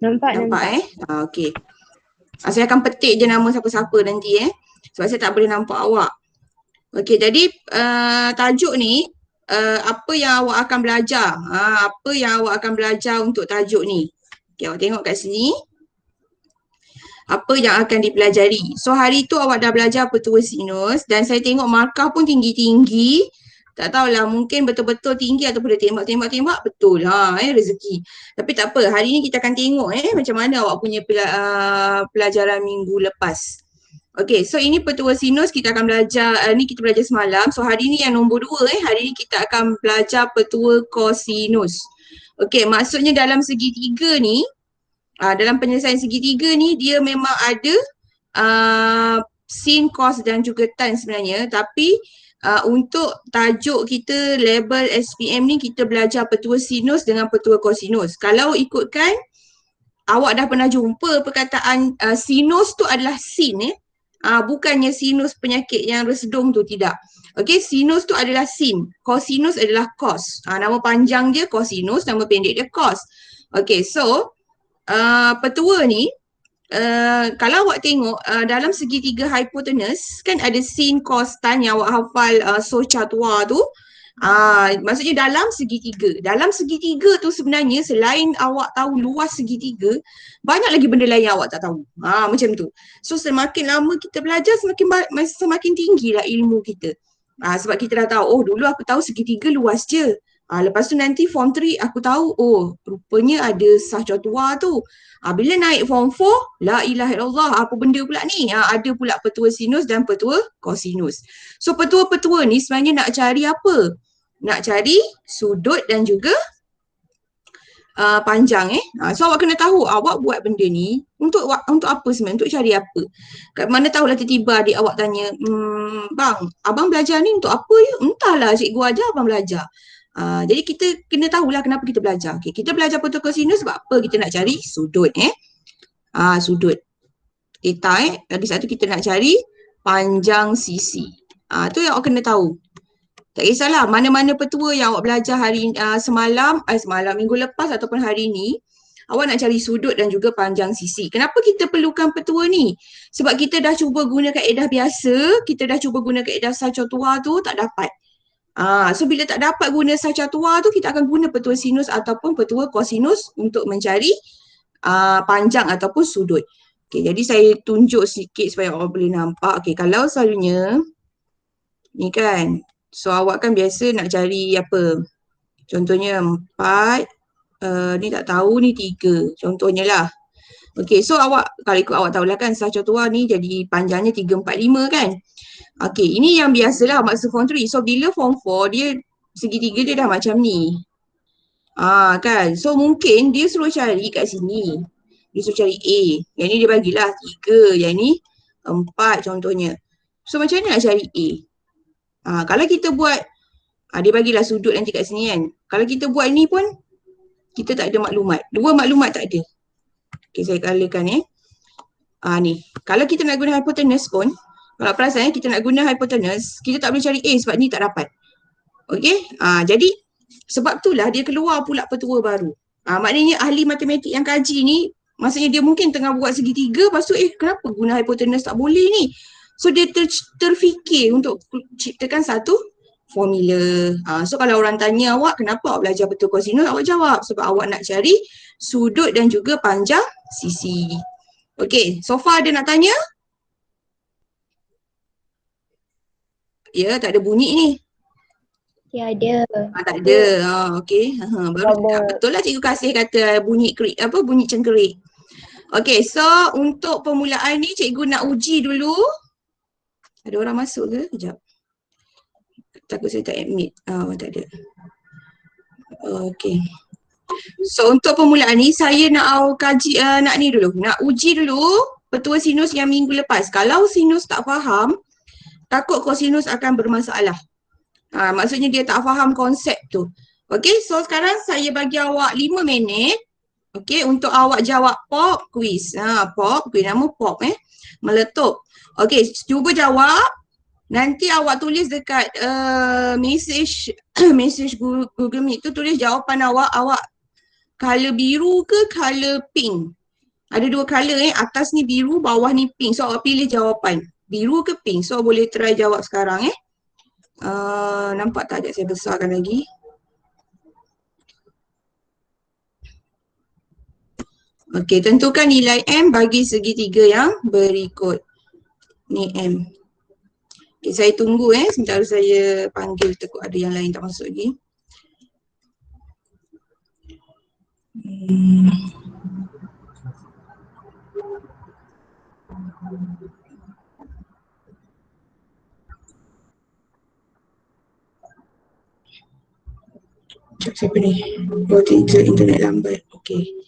Nampak, Nampak nampak. Okey. Saya akan petik je nama siapa-siapa nanti sebab saya tak boleh nampak awak. Okey, jadi tajuk ni apa yang awak akan belajar? Apa yang awak akan belajar untuk tajuk ni? Okey, awak tengok kat sini. Apa yang akan dipelajari. So hari tu awak dah belajar petua sinus dan saya tengok markah pun tinggi-tinggi. Tak tahulah mungkin betul-betul tinggi ataupun dia tembak-tembak betul rezeki. Tapi tak apa, hari ni kita akan tengok macam mana awak punya pelajaran minggu lepas. Okay, so ini petua sinus kita akan belajar, ni kita belajar semalam. So hari ni yang nombor 2 hari ni kita akan belajar petua kosinus. Okay, maksudnya dalam segitiga ni, dalam penyelesaian segitiga ni dia memang ada sin, cos dan juga tan sebenarnya, tapi untuk tajuk kita label SPM ni kita belajar petua sinus dengan petua kosinus. Kalau ikutkan awak dah pernah jumpa perkataan sinus tu adalah sin bukannya sinus penyakit yang resedung tu, tidak. Okey, sinus tu adalah sin, kosinus adalah cos. Nama panjang dia kosinus, nama pendek dia cos. Okey, so petua ni kalau awak tengok dalam segitiga hypotenuse kan ada sin, cos, tan yang awak hafal Socatua tu. Maksudnya dalam segitiga. Dalam segitiga tu sebenarnya selain awak tahu luas segitiga, banyak lagi benda lain yang awak tak tahu. Macam tu. So semakin lama kita belajar semakin tinggilah ilmu kita. Sebab kita dah tahu, oh dulu aku tahu segitiga luas je. Lepas tu nanti form 3 aku tahu, oh rupanya ada Socatua tu. Bila naik form 4, la ilaha illallah, apa benda pula ni? Ada pula petua sinus dan petua kosinus. So petua-petua ni sebenarnya nak cari apa? Nak cari sudut dan juga panjang So awak kena tahu awak buat benda ni untuk apa sebenarnya? Untuk cari apa? Kat mana tahulah tiba-tiba adik awak tanya, bang, abang belajar ni untuk apa ya? Entahlah, cikgu ajar abang belajar. Jadi kita kena tahulah kenapa kita belajar. Okay, kita belajar petua kosinus sebab apa? Kita nak cari sudut sudut. Theta lagi satu kita nak cari panjang sisi. Tu yang awak kena tahu. Tak kisahlah mana-mana petua yang awak belajar hari semalam minggu lepas ataupun hari ni, awak nak cari sudut dan juga panjang sisi. Kenapa kita perlukan petua ni? Sebab kita dah cuba guna kaedah biasa, kita dah cuba guna kaedah Socatua tu tak dapat. So bila tak dapat guna Socatua tu, kita akan guna petua sinus ataupun petua kosinus untuk mencari panjang ataupun sudut. Okay, jadi saya tunjuk sikit supaya awak boleh nampak. Okay, kalau selalunya ni kan, so awak kan biasa nak cari apa? Contohnya 4, ni tak tahu, ni 3. Contohnya lah. Okay, so awak, kalau ikut awak tahulah kan, Socatua ni jadi panjangnya 3, 4, 5 kan? Okay, ini yang biasalah maksud form 3. So bila form 4, dia segitiga dia dah macam ni. Kan? So mungkin dia suruh cari kat sini. Dia suruh cari A. Yang ni dia bagilah 3. Yang ni 4 contohnya. So macam mana nak cari A? Kalau kita buat, dia bagilah sudut nanti kat sini kan. Kalau kita buat ni pun, kita tak ada maklumat. 2 maklumat tak ada. Okay, saya colourkan ni. Kalau kita nak guna hypotenuse pun, kalau perasan kita nak guna hypotenuse, kita tak boleh cari A sebab ni tak dapat. Okay, jadi sebab itulah dia keluar pula petua baru. Maknanya ahli matematik yang kaji ni, maksudnya dia mungkin tengah buat segitiga, lepas tu kenapa guna hypotenuse tak boleh ni? So dia terfikir untuk ciptakan satu formula. So kalau orang tanya awak, kenapa awak belajar petua kosinus, awak jawab sebab awak nak cari sudut dan juga panjang sisi. Okay, so far ada nak tanya? Ya, tak ada bunyi ni. Ya, ada. Tak ada. Okey. Baru betul lah cikgu kasih kata bunyi bunyi cengkerik. Okey, so untuk permulaan ni cikgu nak uji dulu. Ada orang masuk ke? Sekejap. Takut saya tak admit. Tak ada. Okey. So untuk permulaan ni saya nak kaji nak ni dulu. Nak uji dulu petua sinus yang minggu lepas. Kalau sinus tak faham, takut kosinus akan bermasalah. Maksudnya dia tak faham konsep tu. Okey, so sekarang saya bagi awak 5 minit. Okey, untuk awak jawab pop quiz. Pop quiz, nama pop meletup. Okey, cuba jawab. Nanti awak tulis dekat message Google Meet tu, tulis jawapan awak color biru ke color pink? Ada dua color atas ni biru, bawah ni pink. So awak pilih jawapan. Biru ke pink? So boleh try jawab sekarang nampak tak? Sekejap saya besarkan lagi. Okey, tentukan nilai M bagi segitiga yang berikut. Ni M. Okay, saya tunggu sebentar saya panggil tekuk ada yang lain tak masuk lagi. Cek siapa ni? Oh, internet lambat. Okey.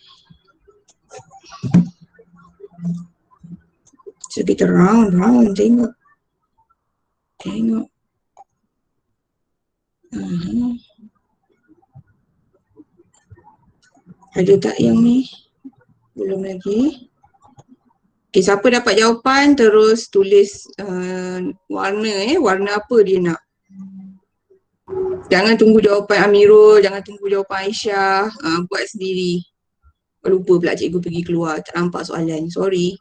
So kita round tengok. Ada tak yang ni? Belum lagi. Okay, siapa dapat jawapan terus tulis warna warna apa dia nak. Jangan tunggu jawapan Amirul, jangan tunggu jawapan Aisyah, buat sendiri. Lupa pula cikgu pergi keluar, tak nampak soalan, sorry.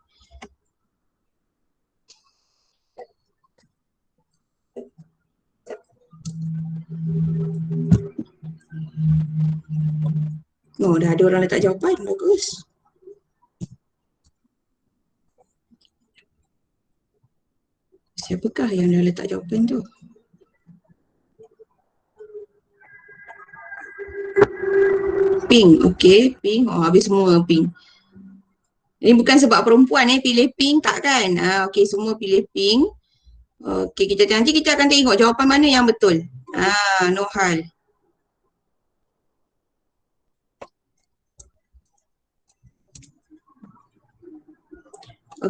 Oh, dah ada orang letak jawapan, bagus. Siapakah yang dah letak jawapan tu? Pink, okey, pink. Oh, habis semua pink. Ini bukan sebab perempuan pilih pink tak kan? Okey, semua pilih pink. Okey, nanti kita akan tengok jawapan mana yang betul. No hal.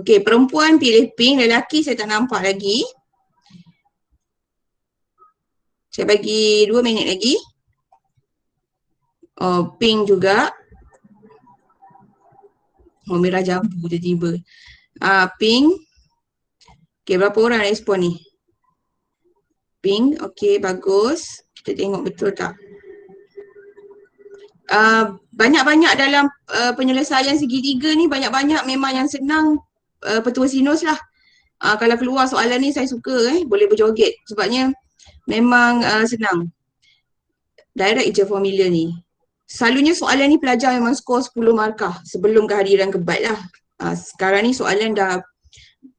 Okey, perempuan pilih pink, lelaki saya tak nampak lagi. Saya bagi 2 minit lagi. Oh, pink juga. Oh, merah jambu tiba-tiba. Pink. Okey, berapa orang respon ni? Pink, okey, bagus. Kita tengok betul tak? Banyak-banyak dalam penyelesaian segitiga ni, banyak-banyak memang yang senang petua sinus lah. Kalau keluar soalan ni saya suka boleh berjoget sebabnya memang senang. Direct je formula ni. Selalunya soalan ni pelajar memang skor 10 markah sebelum kehadiran kebat lah. Sekarang ni soalan dah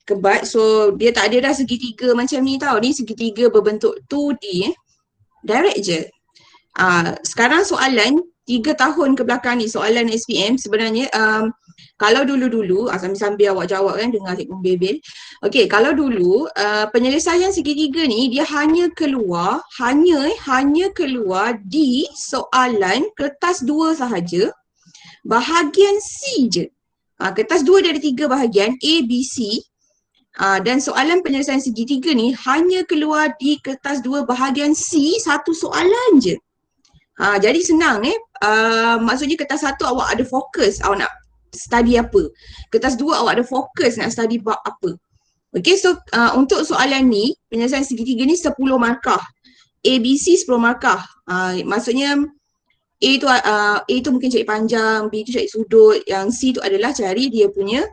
kebat, so dia tak ada dah segitiga macam ni tau. Ni segitiga berbentuk 2D direct je. Sekarang soalan 3 tahun ke belakang ni soalan SPM sebenarnya kalau dulu-dulu sambil-sambil awak jawab kan dengar cikgu bebel. Okey, kalau dulu penyelesaian segitiga ni dia hanya keluar di soalan kertas 2 sahaja, bahagian C je. Kertas 2 dari 3 bahagian A, B, C. Dan soalan penyelesaian segitiga ni hanya keluar di kertas 2 bahagian C, satu soalan je. Jadi senang maksudnya kertas 1 awak ada fokus awak nak study apa. Kertas 2 awak ada fokus nak study bab apa. Okay, so untuk soalan ni, penyelesaian segitiga ni 10 markah. A, B, C 10 markah. Maksudnya A tu mungkin cari panjang, B tu cari sudut, yang C tu adalah cari dia punya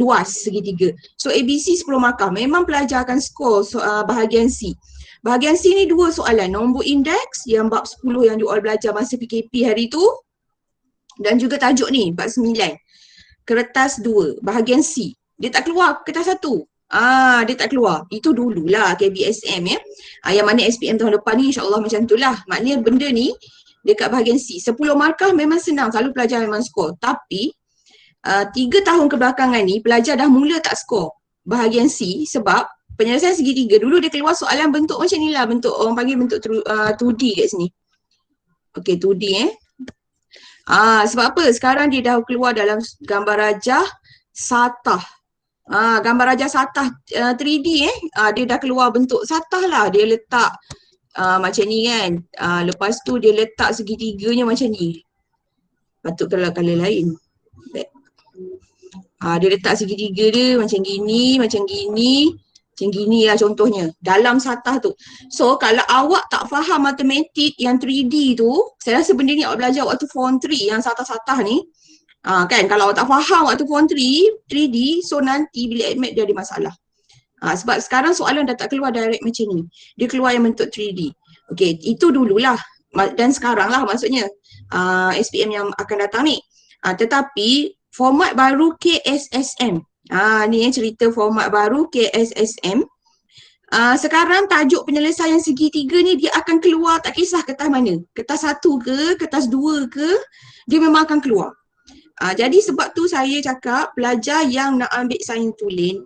luas segitiga. So A, B, C 10 markah. Memang pelajar akan skor bahagian C. Bahagian C ni 2 soalan, nombor indeks yang bab 10 yang diorang belajar masa PKP hari tu dan juga tajuk ni, bab 9. Kertas 2, bahagian C. Dia tak keluar kertas 1. Dia tak keluar. Itu dululah KBSM yang mana SPM tahun depan ni insyaAllah macam tu lah. Maknanya benda ni dekat bahagian C. 10 markah memang senang, selalu pelajar memang skor. Tapi 3 tahun kebelakangan ni pelajar dah mula tak skor bahagian C sebab penyelesaian segitiga dulu dia keluar soalan bentuk macam ni lah, bentuk orang panggil bentuk 2D kat sini. Okey, 2D sebab apa? Sekarang dia dah keluar dalam gambar rajah satah. Gambar rajah satah 3D dia dah keluar bentuk satah lah. Dia letak macam ni kan. Lepas tu dia letak segitiganya macam ni. Patut kalau color lain. Dia letak segitiga dia macam gini, macam gini. Macam gini lah contohnya, dalam satah tu. So kalau awak tak faham matematik yang 3D tu, saya rasa benda ni awak belajar waktu form 3 yang satah-satah ni, kan kalau awak tak faham waktu form 3D, so nanti bila admit dia ada masalah. Sebab sekarang soalan dah tak keluar direct macam ni. Dia keluar yang bentuk 3D. Okay, itu dululah. Dan sekarang lah maksudnya SPM yang akan datang ni. Tetapi format baru KSSM. Ni cerita format baru KSSM. Sekarang tajuk penyelesaian segitiga ni dia akan keluar tak kisah kertas mana. Kertas 1 ke, kertas 2 ke, dia memang akan keluar. Jadi sebab tu saya cakap pelajar yang nak ambil sains tulen,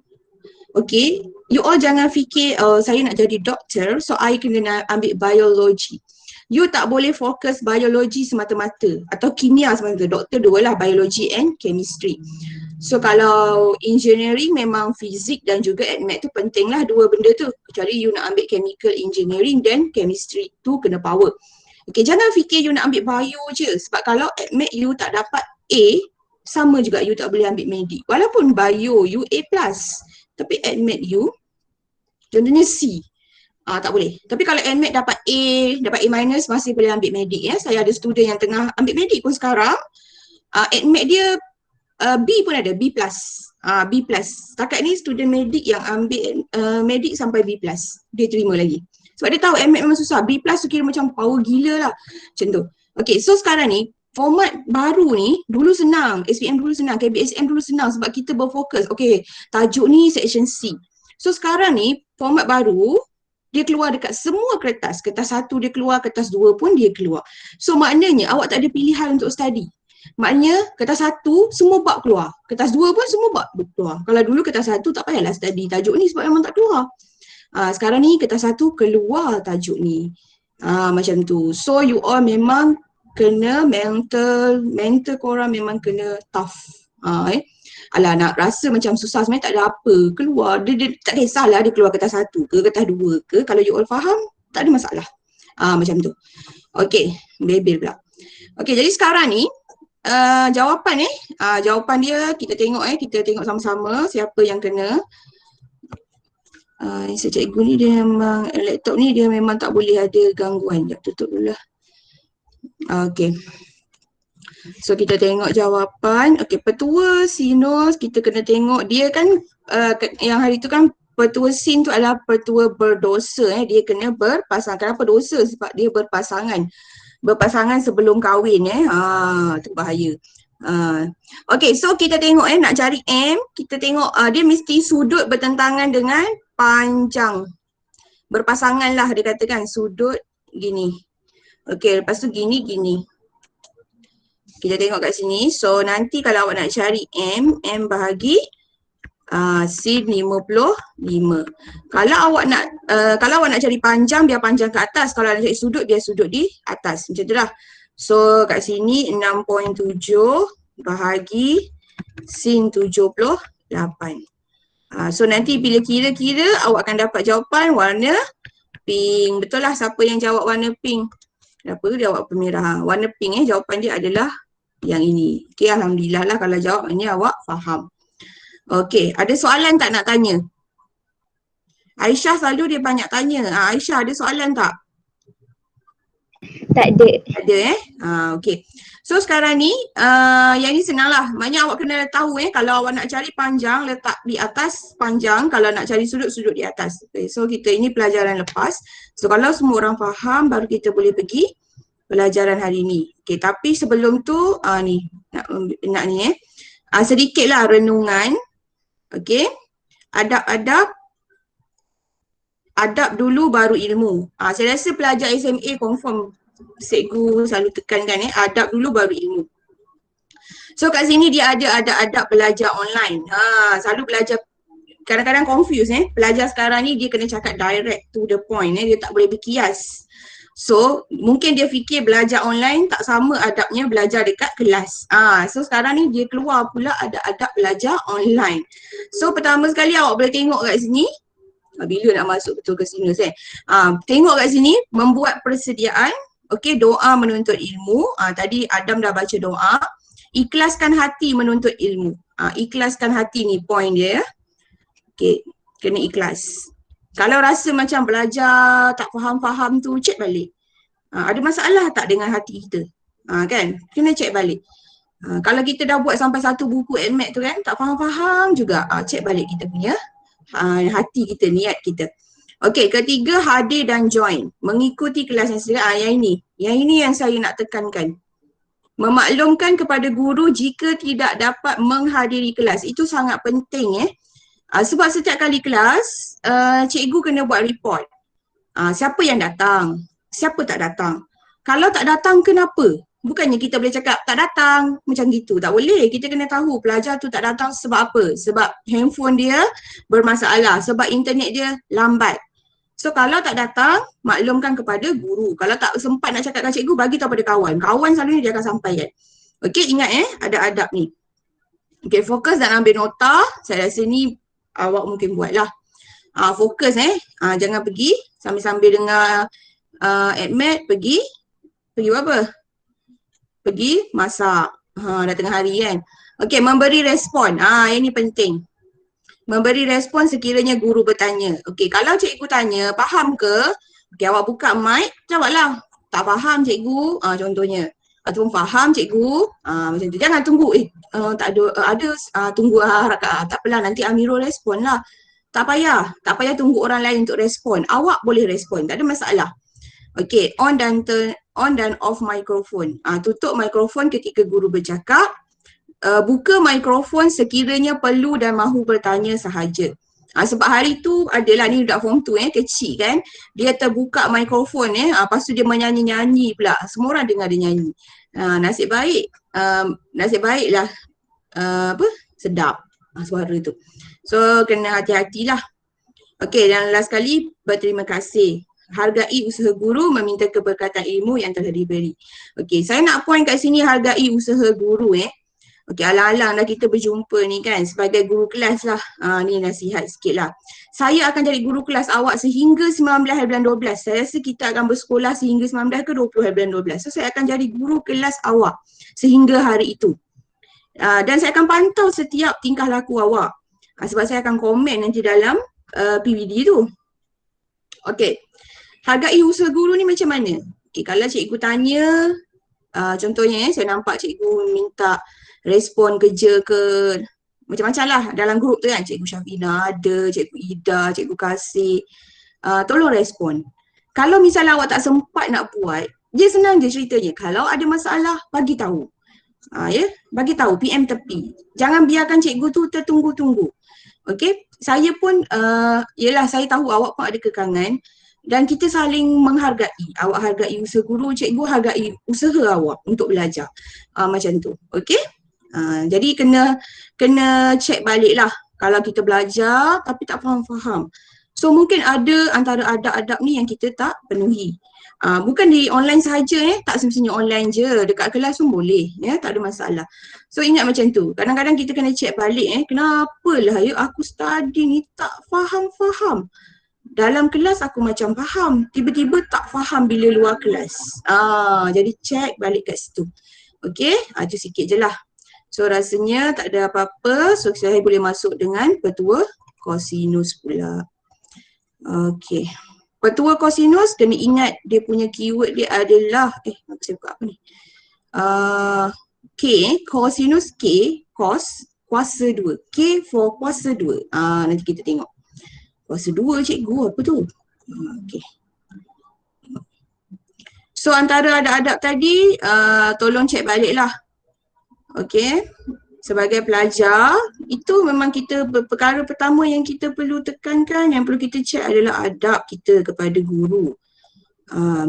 okay, you all jangan fikir saya nak jadi doktor so I kena ambil biologi. You tak boleh fokus biologi semata-mata atau kimia semata-mata. Doktor dua lah, biologi and chemistry. So kalau engineering memang fizik dan juga admat tu penting lah dua benda tu. Kecuali you nak ambil chemical engineering dan chemistry tu kena power. Okay, jangan fikir you nak ambil bio je. Sebab kalau admat you tak dapat A, sama juga you tak boleh ambil medik. Walaupun bio you A+, tapi admat you contohnya C, tak boleh. Tapi kalau admit dapat A, dapat A minus masih boleh ambil medik ya. Saya ada student yang tengah ambil medik pun sekarang, admit dia B pun ada, B+. B+. Setakat ni student medik yang ambil medik sampai B+. Dia terima lagi. Sebab dia tahu admit memang susah. B+ tu kira macam power gila lah. Macam tu. Okay, so sekarang ni format baru ni dulu senang. SPM dulu senang, KBSM dulu senang sebab kita berfokus. Okay, tajuk ni section C. So sekarang ni format baru dia keluar dekat semua kertas. Kertas 1 dia keluar, kertas 2 pun dia keluar. So maknanya awak tak ada pilihan untuk study. Maknanya kertas 1 semua bab keluar. Kertas 2 pun semua bab keluar. Kalau dulu kertas 1 tak payahlah study tajuk ni sebab memang tak keluar. Sekarang ni kertas 1 keluar tajuk ni. Macam tu. So you all memang kena mental korang memang kena tough. Alah nak rasa macam susah sebenarnya tak ada apa. Keluar, dia tak kisahlah dia keluar kertas 1 ke, kertas 2 ke. Kalau you all faham, tak ada masalah. Macam tu. Okay, bebel pula. Okay, jadi sekarang ni jawapan jawapan dia kita tengok sama-sama siapa yang kena. Cikgu ni dia memang, laptop ni dia memang tak boleh ada gangguan. Sekejap tutup dulu lah. Okay. So kita tengok jawapan. Okay, petua sinus kita kena tengok dia kan yang hari tu kan petua sin tu adalah petua berdosa. Dia kena berpasangan. Kenapa dosa? Sebab dia berpasangan. Berpasangan sebelum kahwin tu bahaya. Okay, so kita tengok nak cari M, kita tengok dia mesti sudut bertentangan dengan panjang. Berpasangan lah dia katakan sudut gini. Okay, lepas tu gini. Kita tengok kat sini. So nanti kalau awak nak cari M bahagi sin 55. Kalau awak nak cari panjang, biar panjang ke atas. Kalau nak cari sudut, biar sudut di atas. Macam tu lah. So kat sini 6.7 bahagi sin 78. So nanti bila kira-kira awak akan dapat jawapan warna pink. Betul lah siapa yang jawab warna pink. Kenapa dia jawab pemerah? Warna pink jawapan dia adalah yang ini. Okay, alhamdulillah lah kalau jawapannya awak faham. Okay, ada soalan tak nak tanya? Aisyah selalu dia banyak tanya. Aisyah ada soalan tak? Tak ada. Ada okay. So sekarang ni yang ni senang lah. Maknanya awak kena tahu kalau awak nak cari panjang letak di atas panjang, kalau nak cari sudut di atas. Okay, so kita ini pelajaran lepas. So kalau semua orang faham baru kita boleh pergi pelajaran hari ni. Okay, tapi sebelum tu ni nak ni sedikitlah renungan. Okay, adab dulu baru ilmu. Saya rasa pelajar SMA confirm cikgu selalu tekankan adab dulu baru ilmu. So kat sini dia ada adab belajar online. Selalu belajar kadang-kadang confuse pelajar sekarang ni dia kena cakap direct to the point dia tak boleh berkias. So mungkin dia fikir belajar online tak sama adabnya belajar dekat kelas. So sekarang ni dia keluar pula ada adab belajar online. So pertama sekali awak boleh tengok kat sini. Bila nak masuk betul ke sinus tengok kat sini membuat persediaan. Okay, doa menuntut ilmu. Tadi Adam dah baca doa. Ikhlaskan hati menuntut ilmu. Ikhlaskan hati ni point dia. Okay, Kena ikhlas. Kalau rasa macam belajar tak faham-faham tu, cek balik. Ada masalah tak dengan hati kita? Kan? Kena cek balik. Kalau kita dah buat sampai satu buku admit tu kan, tak faham-faham juga, cek balik kita punya hati kita, niat kita. Okey, ketiga, hadir dan join. Mengikuti kelas yang sedia. Yang ini yang saya nak tekankan. Memaklumkan kepada guru jika tidak dapat menghadiri kelas. Itu sangat penting sebab setiap kali kelas, cikgu kena buat report. Siapa yang datang, siapa tak datang. Kalau tak datang, kenapa? Bukannya kita boleh cakap tak datang macam gitu. Tak boleh. Kita kena tahu pelajar tu tak datang sebab apa? Sebab handphone dia bermasalah, sebab internet dia lambat. So kalau tak datang, maklumkan kepada guru. Kalau tak sempat nak cakap dengan cikgu, bagi tahu pada kawan. Kawan selalunya dia akan sampaikan. Okey, ingat ada adab ni. Okey, fokus dan ambil nota. Saya rasa ni awak mungkin buatlah. Fokus jangan pergi sambil-sambil dengar admit, pergi buat apa? Pergi masak. Dah tengah hari kan. Okey, memberi respon. Yang ni penting. Memberi respon sekiranya guru bertanya. Okey, kalau cikgu tanya, faham ke? Okey, awak buka mic, jawablah. Tak faham cikgu, contohnya. Ataupun faham cikgu, macam tu. Jangan tunggu, tak ada, tunggu harap. Tak apalah, nanti Amirul respon lah. Tak payah tunggu orang lain untuk respon. Awak boleh respon, tak ada masalah. Okey, on dan off microphone. Tutup mikrofon ketika guru bercakap. Buka mikrofon sekiranya perlu dan mahu bertanya sahaja. Sebab hari tu adalah ni budak form 2 kecil kan. Dia terbuka mikrofon lepas tu dia menyanyi-nyanyi pula. Semua orang dengar dia nyanyi. Nasib baiklah sedap suara tu. So kena hati-hatilah. Okey, dan last kali, berterima kasih. Hargai usaha guru meminta keberkatan ilmu yang telah diberi. Okey, saya nak point kat sini hargai usaha guru Okey, alang-alang dah kita berjumpa ni kan sebagai guru kelas lah. Ni nasihat sikit lah. Saya akan jadi guru kelas awak sehingga 19 hari bulan 12. Saya rasa kita akan bersekolah sehingga 19 ke 20 hari bulan 12. So saya akan jadi guru kelas awak sehingga hari itu. Dan saya akan pantau setiap tingkah laku awak. Sebab saya akan komen nanti dalam PVD tu. Okey. Hargai usaha guru ni macam mana? Okay, kalau cikgu tanya, contohnya saya nampak cikgu minta respon kerja ke macam-macam lah dalam grup tu kan. Cikgu Syafina ada, cikgu Ida, cikgu Kasih. Tolong respon. Kalau misalnya awak tak sempat nak buat, dia senang je ceritanya. Kalau ada masalah, bagi tahu. Bagi tahu, PM tepi. Jangan biarkan cikgu tu tertunggu-tunggu. Okey, saya pun, saya tahu awak pun ada kekangan. Dan kita saling menghargai. Awak hargai usaha guru, cikgu hargai usaha awak untuk belajar. Macam tu. Okey? Jadi kena check balik lah. Kalau kita belajar tapi tak faham-faham. So mungkin ada antara adab-adab ni yang kita tak penuhi. Bukan di online sahaja tak semestinya online je. Dekat kelas pun boleh. Tak ada masalah. So ingat macam tu. Kadang-kadang kita kena check balik kenapalah aku study ni tak faham-faham. Dalam kelas aku macam faham, tiba-tiba tak faham bila luar kelas. Jadi check balik kat situ. Okey, itu sikit je lah. So rasanya tak ada apa-apa. So saya boleh masuk dengan petua kosinus pula. Okey. Petua kosinus kena ingat dia punya keyword dia adalah saya buka apa ni? K, kosinus K, cos, kuasa 2. K for kuasa 2. Nanti kita tengok. Kuasa 2 cikgu, apa tu? Okey. So antara adab-adab tadi, tolong cek balik lah. Okey. Sebagai pelajar, itu memang kita perkara pertama yang kita perlu tekankan, yang perlu kita cek adalah adab kita kepada guru.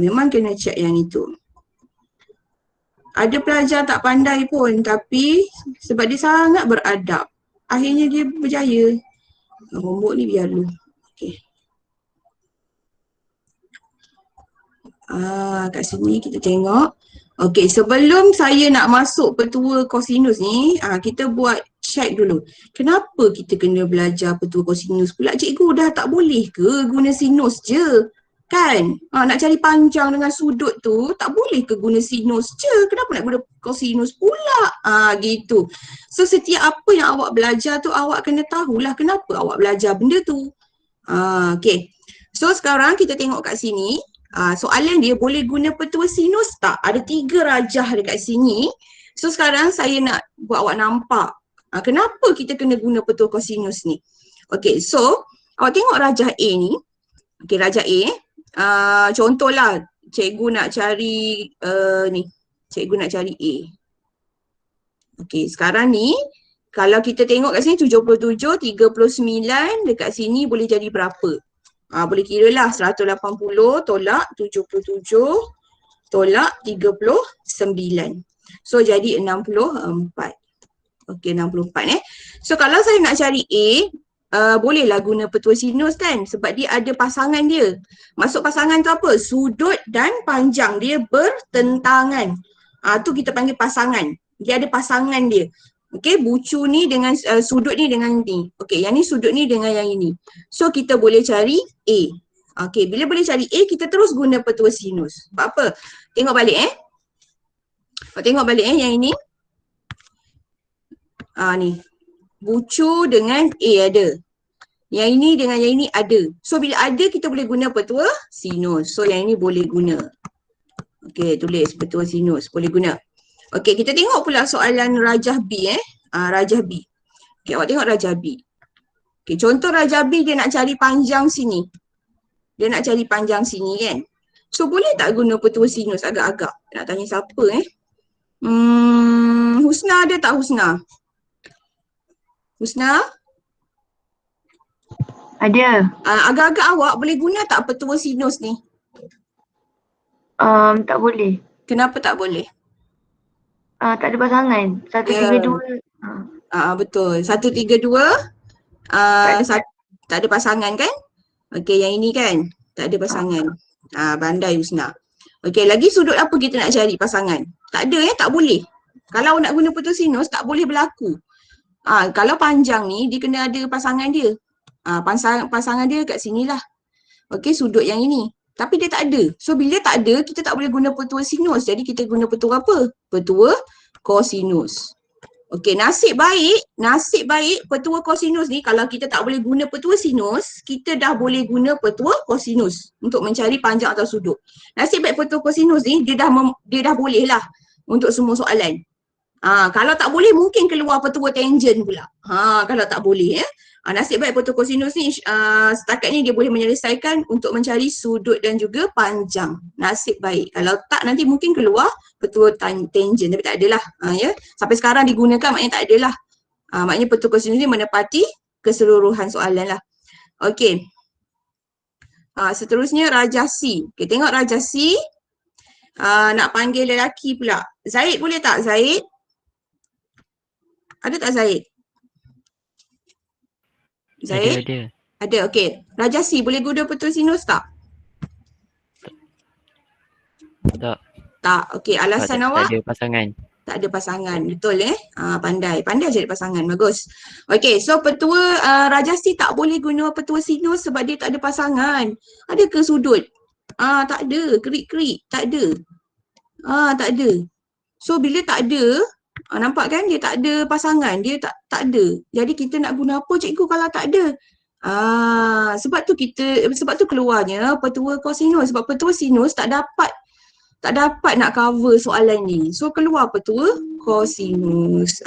Memang kena cek yang itu. Ada pelajar tak pandai pun, tapi sebab dia sangat beradab, akhirnya dia berjaya. Homework ni biar dulu. Okey. Kat sini kita tengok. Okey, sebelum saya nak masuk petua kosinus ni, kita buat check dulu. Kenapa kita kena belajar petua kosinus pula? Cikgu dah tak boleh ke guna sinus je? Kan? Nak cari panjang dengan sudut tu, tak boleh ke guna sinus je? Kenapa nak guna kosinus pula? Gitu. So setiap apa yang awak belajar tu, awak kena tahulah kenapa awak belajar benda tu. Okay. So sekarang kita tengok kat sini. Soalan dia boleh guna petua sinus tak? Ada 3 rajah dekat sini. So sekarang saya nak buat awak nampak kenapa kita kena guna petua kosinus ni. Okay, so awak tengok rajah A ni. Okay, rajah A. Contohlah cikgu nak cari ni. Cikgu nak cari A. Okay, sekarang ni kalau kita tengok kat sini 77, 39 dekat sini boleh jadi berapa? Boleh kira lah 180 tolak 77 tolak 39. So jadi 64. Okey, 64 . So kalau saya nak cari A, bolehlah guna petua sinus kan, sebab dia ada pasangan dia. Maksud pasangan tu apa? Sudut dan panjang dia bertentangan. Tu kita panggil pasangan. Dia ada pasangan dia. Okey, bucu ni dengan sudut ni dengan ni. Okey, yang ni sudut ni dengan yang ini. So kita boleh cari A. Okey, bila boleh cari A, kita terus guna petua sinus. Sebab apa? Tengok balik tengok balik yang ini. Ni. Bucu dengan A ada. Yang ini dengan yang ini ada. So bila ada, kita boleh guna petua sinus. So yang ini boleh guna. Okey, tulis petua sinus. Boleh guna. Okey, kita tengok pula soalan rajah B rajah B. Okey, awak tengok rajah B. Okey, contoh rajah B dia nak cari panjang sini. Dia nak cari panjang sini kan. So boleh tak guna petua sinus agak-agak? Nak tanya siapa Husna ada tak Husna? Husna? Ada. Agak-agak awak boleh guna tak petua sinus ni? Tak boleh. Kenapa tak boleh? Tak ada pasangan. 1, 3, 2. Betul. 1, 3, 2. Tak ada pasangan kan? Okey, yang ini kan? Tak ada pasangan. Bandai Husna. Okey, lagi sudut apa kita nak cari pasangan? Tak ada tak boleh. Kalau nak guna petua sinus, tak boleh berlaku. Kalau panjang ni, dia kena ada pasangan dia. Pasangan dia kat sinilah. Okey, sudut yang ini. Tapi dia tak ada. So bila tak ada, kita tak boleh guna petua sinus. Jadi kita guna petua apa? Petua kosinus. Okey, nasib baik petua kosinus ni kalau kita tak boleh guna petua sinus, kita dah boleh guna petua kosinus untuk mencari panjang atau sudut. Nasib baik petua kosinus ni dia dah boleh lah untuk semua soalan. Kalau tak boleh mungkin keluar petua tangent pula. Kalau tak boleh nasib baik petua kosinus ni setakat ni dia boleh menyelesaikan untuk mencari sudut dan juga panjang. Nasib baik. Kalau tak nanti mungkin keluar petua tangent, tapi tak adalah. Sampai sekarang digunakan maknanya tak adalah. Maknanya petua kosinus ni menepati keseluruhan soalan lah. Okey. Seterusnya rajah C. Okey, tengok rajah C. Nak panggil lelaki pula. Zaid boleh tak Zaid? Ada tak Zaid? Zaid? Ada, okey. Rajah C boleh guna petua sinus tak? Tak, okey. Alasan awak? Tak ada pasangan. Tak ada pasangan, betul pandai cari pasangan, bagus. Okey, so petua rajah C tak boleh guna petua sinus sebab dia tak ada pasangan. Ada ke sudut? Tak ada, kerik-kerik, tak ada. Tak ada. So bila tak ada, nampak kan dia tak ada pasangan, dia tak ada. Jadi kita nak guna apa cikgu kalau tak ada? Sebab tu keluarnya petua kosinus. Sebab petua sinus tak dapat nak cover soalan ni. So keluar petua kosinus.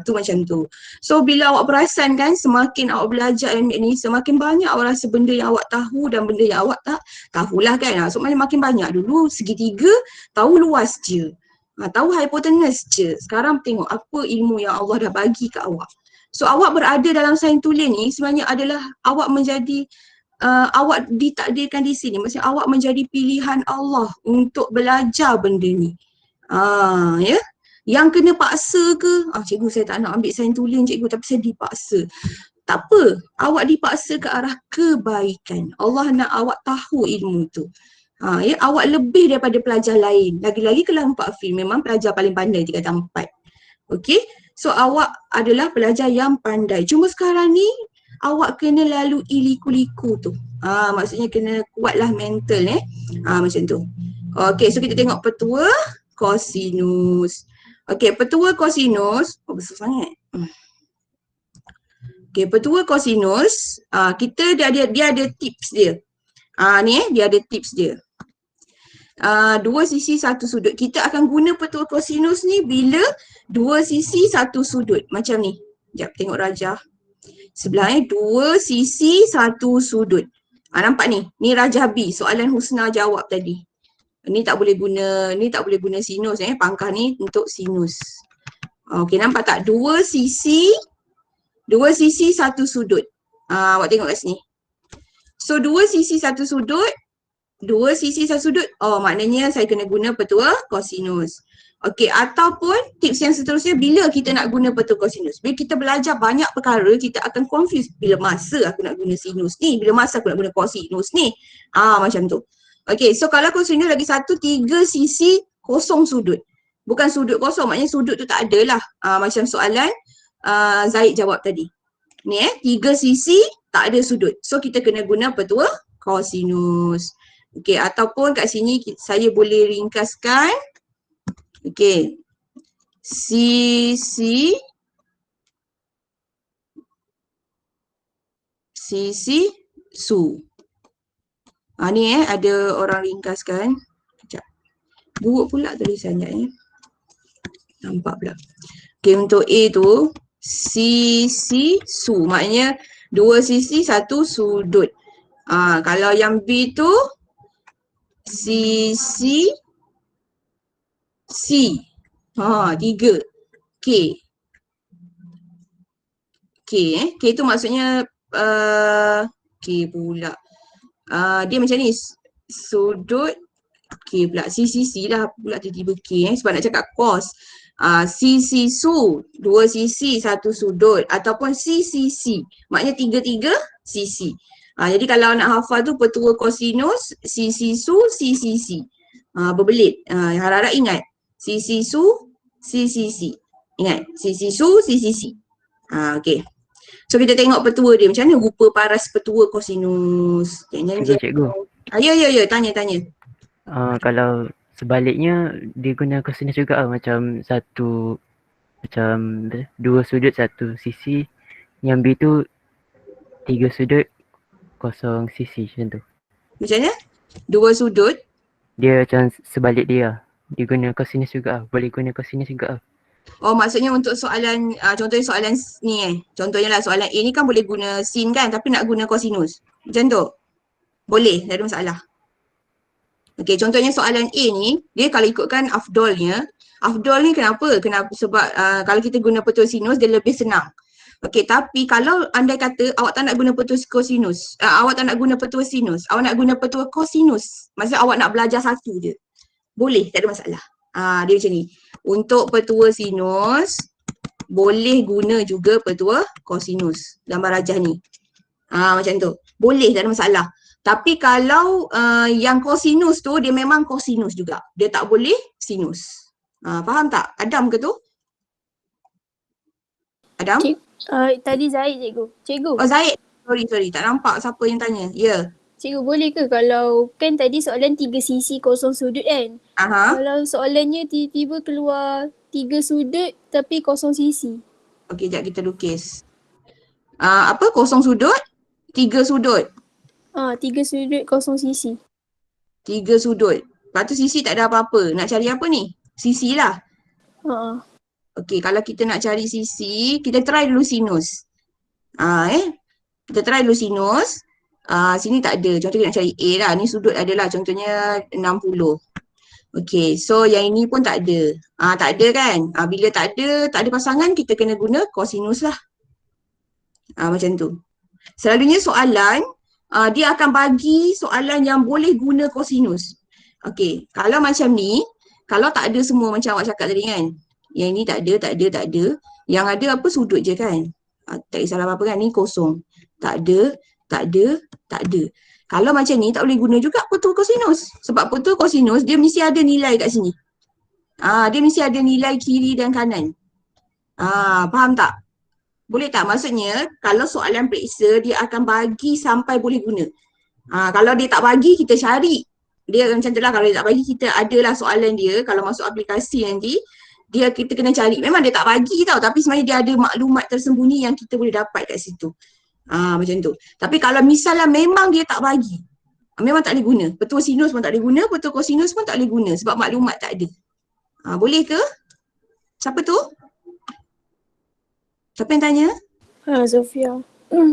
Tu macam tu. So bila awak perasan kan, semakin awak belajar ni, semakin banyak awak rasa benda yang awak tahu dan benda yang awak tak tahulah kan. So makin banyak dulu segitiga, tahu luas je. Tahu hipotenus je. Sekarang tengok apa ilmu yang Allah dah bagi kat awak. So awak berada dalam sains tulen ni sebenarnya adalah awak menjadi awak ditakdirkan di sini. Maksudnya awak menjadi pilihan Allah untuk belajar benda ni. Ya. Yang kena paksa ke? Cikgu saya tak nak ambil sains tulen cikgu tapi saya dipaksa. Tak apa. Awak dipaksa ke arah kebaikan. Allah nak awak tahu ilmu tu. Ya, awak lebih daripada pelajar lain. Lagi-lagi kelas 4 film memang pelajar paling pandai tingkatan 4. Okey. So awak adalah pelajar yang pandai. Cuma sekarang ni awak kena lalu liku-liku tu. Maksudnya kena kuatlah mental macam tu. Okey, so kita tengok petua kosinus. Okey, petua kosinus besar sangat. Okey, petua kosinus, dia ada tips dia. Dia ada tips dia. Dua sisi satu sudut. Kita akan guna petua kosinus ni bila dua sisi satu sudut. Macam ni. Sekejap, tengok rajah. Sebelah ni, dua sisi satu sudut. Nampak ni? Ni rajah B. Soalan Husna jawab tadi. Ni tak boleh guna sinus. Pangkah ni untuk sinus. Okey, nampak tak? Dua sisi satu sudut. Awak tengok kat sini. So, dua sisi satu sudut. Maknanya saya kena guna petua kosinus. Okey, ataupun tips yang seterusnya bila kita nak guna petua kosinus. Bila kita belajar banyak perkara, kita akan confuse. Bila masa aku nak guna sinus ni? Bila masa aku nak guna kosinus ni? Macam tu. Okey, so kalau kosinus lagi satu, 3 sisi kosong sudut. Bukan sudut kosong, maknanya sudut tu tak ada lah. Macam soalan Zaid jawab tadi. Ni 3 sisi tak ada sudut. So kita kena guna petua kosinus. Okey, ataupun kat sini saya boleh ringkaskan. Okey. Sisi su. Ni ada orang ringkaskan. Sekejap. Buruk pula tulisannya. Nampak pula. Okey, untuk A tu sisi su. Maknanya dua sisi satu sudut. Kalau yang B tu sisi C. 3. K. K tu maksudnya K pula. Dia macam ni. Sudut K pula. CCC lah pula tiba-tiba K sebab nak cakap cos. Sisi su. Dua sisi satu sudut. Ataupun CCC. Maknanya 3 sisi. Jadi kalau nak hafal tu petua kosinus, sisi su, CCC. Berbelit. Harap-harap ingat. Sisi su, CCC. Ingat. Sisi su, CCC. Okey. So kita tengok petua dia. Macam mana rupa paras petua kosinus? Cikgu. Ya. Tanya. Kalau sebaliknya dia guna kosinus juga macam dua sudut satu sisi. Yang B tu 3 sudut kosong sisi macam tu. Macam mana? Dua sudut. Dia macam sebalik dia. Dia guna kosinus juga. Boleh guna kosinus juga. Maksudnya untuk soalan, contohnya soalan ni contohnya lah soalan A ni kan boleh guna sin kan, tapi nak guna kosinus. Macam tu? Boleh, tak ada masalah. Okey, contohnya soalan A ni, dia kalau ikutkan afdolnya, afdol ni kenapa? Sebab kalau kita guna petua sinus, dia lebih senang. Okey, tapi kalau andai kata awak tak nak guna petua kosinus, awak tak nak guna petua sinus, awak nak guna petua kosinus, maksudnya awak nak belajar satu je. Boleh, tak ada masalah. Dia macam ni. Untuk petua sinus, boleh guna juga petua kosinus. Gambar rajah ni. Macam tu. Boleh, tak ada masalah. Tapi kalau yang kosinus tu, dia memang kosinus juga. Dia tak boleh sinus. Faham tak? Adam ke tu? Adam? Tadi Zaid cikgu. Cikgu. Zaid. Sorry. Tak nampak siapa yang tanya. Ya. Cikgu boleh ke kalau kan tadi soalan 3 sisi kosong sudut kan? Kalau soalannya tiba-tiba keluar 3 sudut tapi kosong sisi. Okey, sekejap kita lukis. Kosong sudut? 3 sudut? 3 sudut kosong sisi. 3 sudut. Lepas tu sisi tak ada apa-apa. Nak cari apa ni? Sisi lah. Okey, kalau kita nak cari sisi, kita try dulu sinus. Kita try dulu sinus. Sini tak ada. Contoh kita nak cari A lah. Ni sudut adalah contohnya 60. Okey, so yang ini pun tak ada. Tak ada kan? Bila tak ada pasangan, kita kena guna kosinus lah. Macam tu. Selalunya soalan, dia akan bagi soalan yang boleh guna kosinus. Okey, kalau macam ni, kalau tak ada semua macam awak cakap tadi kan. Yang ni tak ada. Yang ada apa sudut je kan. Tak kisahlah apa-apa kan. Ni kosong. Tak ada. Kalau macam ni tak boleh guna juga petua kosinus. Sebab petua kosinus dia mesti ada nilai kat sini. Dia mesti ada nilai kiri dan kanan. Faham tak? Boleh tak? Maksudnya kalau soalan periksa dia akan bagi sampai boleh guna. Kalau dia tak bagi kita cari. Dia macam tu lah, kalau dia tak bagi kita adalah soalan dia kalau masuk aplikasi nanti. kita kena cari. Memang dia tak bagi tau, tapi sebenarnya dia ada maklumat tersembunyi yang kita boleh dapat kat situ. Macam tu. Tapi kalau misalnya memang dia tak bagi, memang tak boleh guna. Petua sinus pun tak boleh guna, petua kosinus pun tak boleh guna sebab maklumat tak ada. Boleh ke? Siapa tu? Siapa yang tanya? Sofia.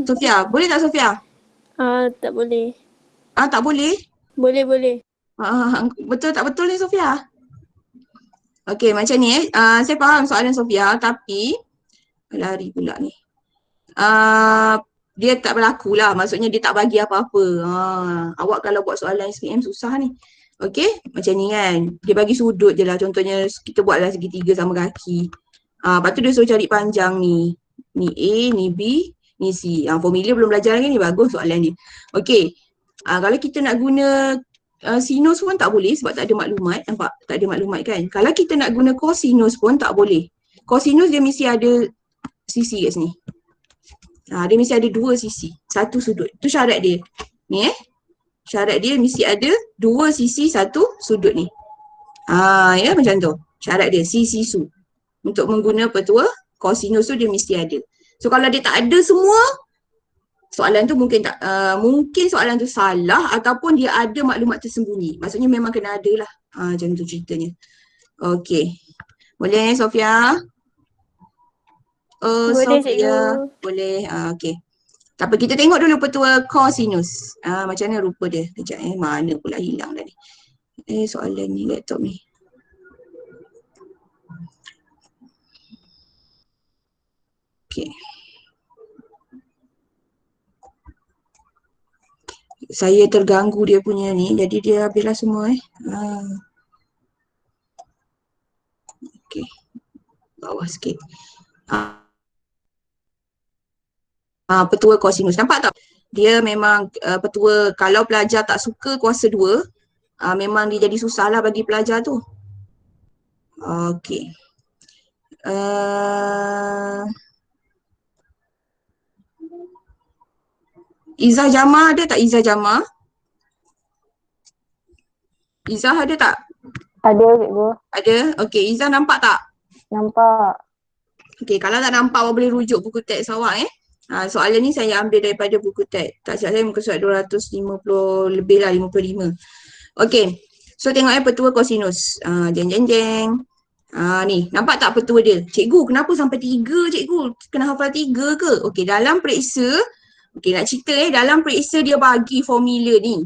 Sofia, boleh tak Sofia? Tak boleh. Tak boleh? Boleh. Betul tak betul ni Sofia? Okey, macam ni saya faham soalan Sofia, tapi lari pula ni. Dia tak berlaku lah, maksudnya dia tak bagi apa-apa. Awak kalau buat soalan SPM susah ni. Okey, macam ni kan. Dia bagi sudut je lah, contohnya kita buatlah segitiga sama kaki. Lepas tu dia suruh cari panjang ni. Ni A, ni B, ni C. Formula belum belajar lagi ni, bagus soalan ni. Okey, kalau kita nak guna sinus pun tak boleh sebab tak ada maklumat. Nampak? Tak ada maklumat kan. Kalau kita nak guna kosinus pun tak boleh. Kosinus dia mesti ada sisi kat sini. Dia mesti ada dua sisi, satu sudut. Tu syarat dia. Ni syarat dia mesti ada dua sisi, satu sudut ni. Ya macam tu. Syarat dia sisi su. Untuk mengguna petua kosinus tu dia mesti ada. So kalau dia tak ada semua, soalan tu mungkin soalan tu salah ataupun dia ada maklumat tersembunyi. Maksudnya memang kena ada lah. Macam tu ceritanya. Okey. Boleh Sofia? Boleh, Sofia. cikgu. Boleh. Okey. Tak apa, kita tengok dulu petua kosinus. Macam mana rupa dia. Kejap mana pula hilang dah ni. Soalan ni laptop ni. Okey. Saya terganggu dia punya ni, jadi dia habislah semua Okey. Bawah sikit. Petua kosinus. Nampak tak? Dia memang petua, kalau pelajar tak suka kuasa 2, memang dia jadi susah lah bagi pelajar tu. Okey. Izzah Jama ada tak Izzah Jama? Izzah ada tak? Ada cikgu. Ada? Okey, Izzah nampak tak? Nampak. Okey, kalau tak nampak awak boleh rujuk buku teks awak soalan ni saya ambil daripada buku teks. Tak silap saya muka surat 250 lebih lah, 55. Okey, so tengok petua kosinus. Jeng. Ni, nampak tak petua dia? Cikgu, kenapa sampai 3 cikgu? Kena hafal 3 ke? Okey, dalam periksa, nak cerita dalam periksa dia bagi formula ni.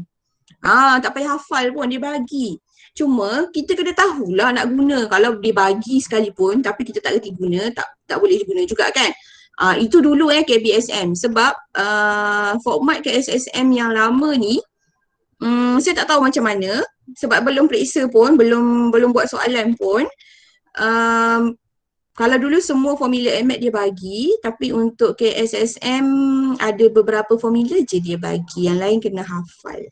Tak payah hafal pun, dia bagi. Cuma kita kena tahulah nak guna. Kalau dia bagi sekalipun tapi kita tak reti guna, tak boleh guna juga kan. Itu dulu KBSM. Sebab format KSSM yang lama ni saya tak tahu macam mana. Sebab belum periksa pun, belum buat soalan pun. Kalau dulu semua formula MAT dia bagi, tapi untuk KSSM ada beberapa formula je dia bagi, yang lain kena hafal.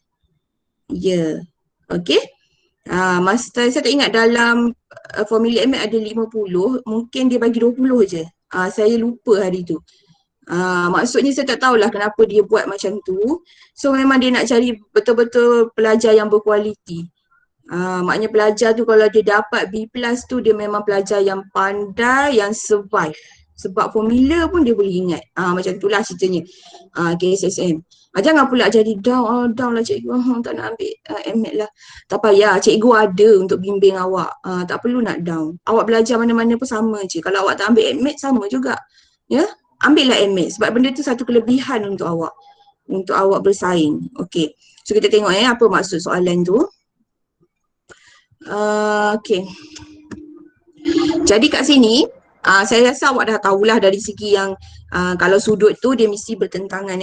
Ya. Okey. Masa saya tak ingat dalam formula MAT ada 50, mungkin dia bagi 20 je. Saya lupa hari tu. Maksudnya saya tak tahulah kenapa dia buat macam tu. So memang dia nak cari betul-betul pelajar yang berkualiti. Maknanya pelajar tu kalau dia dapat B+ tu dia memang pelajar yang pandai, yang survive. Sebab formula pun dia boleh ingat. Macam itulah ceritanya KSSM. Jangan pula jadi down lah cikgu, tak nak ambil MAT lah. Tak payah, cikgu ada untuk bimbing awak. Tak perlu nak down. Awak belajar mana-mana pun sama je. Kalau awak tak ambil MAT sama juga. Ya, ambillah MAT sebab benda tu satu kelebihan untuk awak. Untuk awak bersaing. Okey. So kita tengok apa maksud soalan tu. Okey. Jadi kat sini saya rasa awak dah tahulah dari segi yang kalau sudut tu dia mesti bertentangan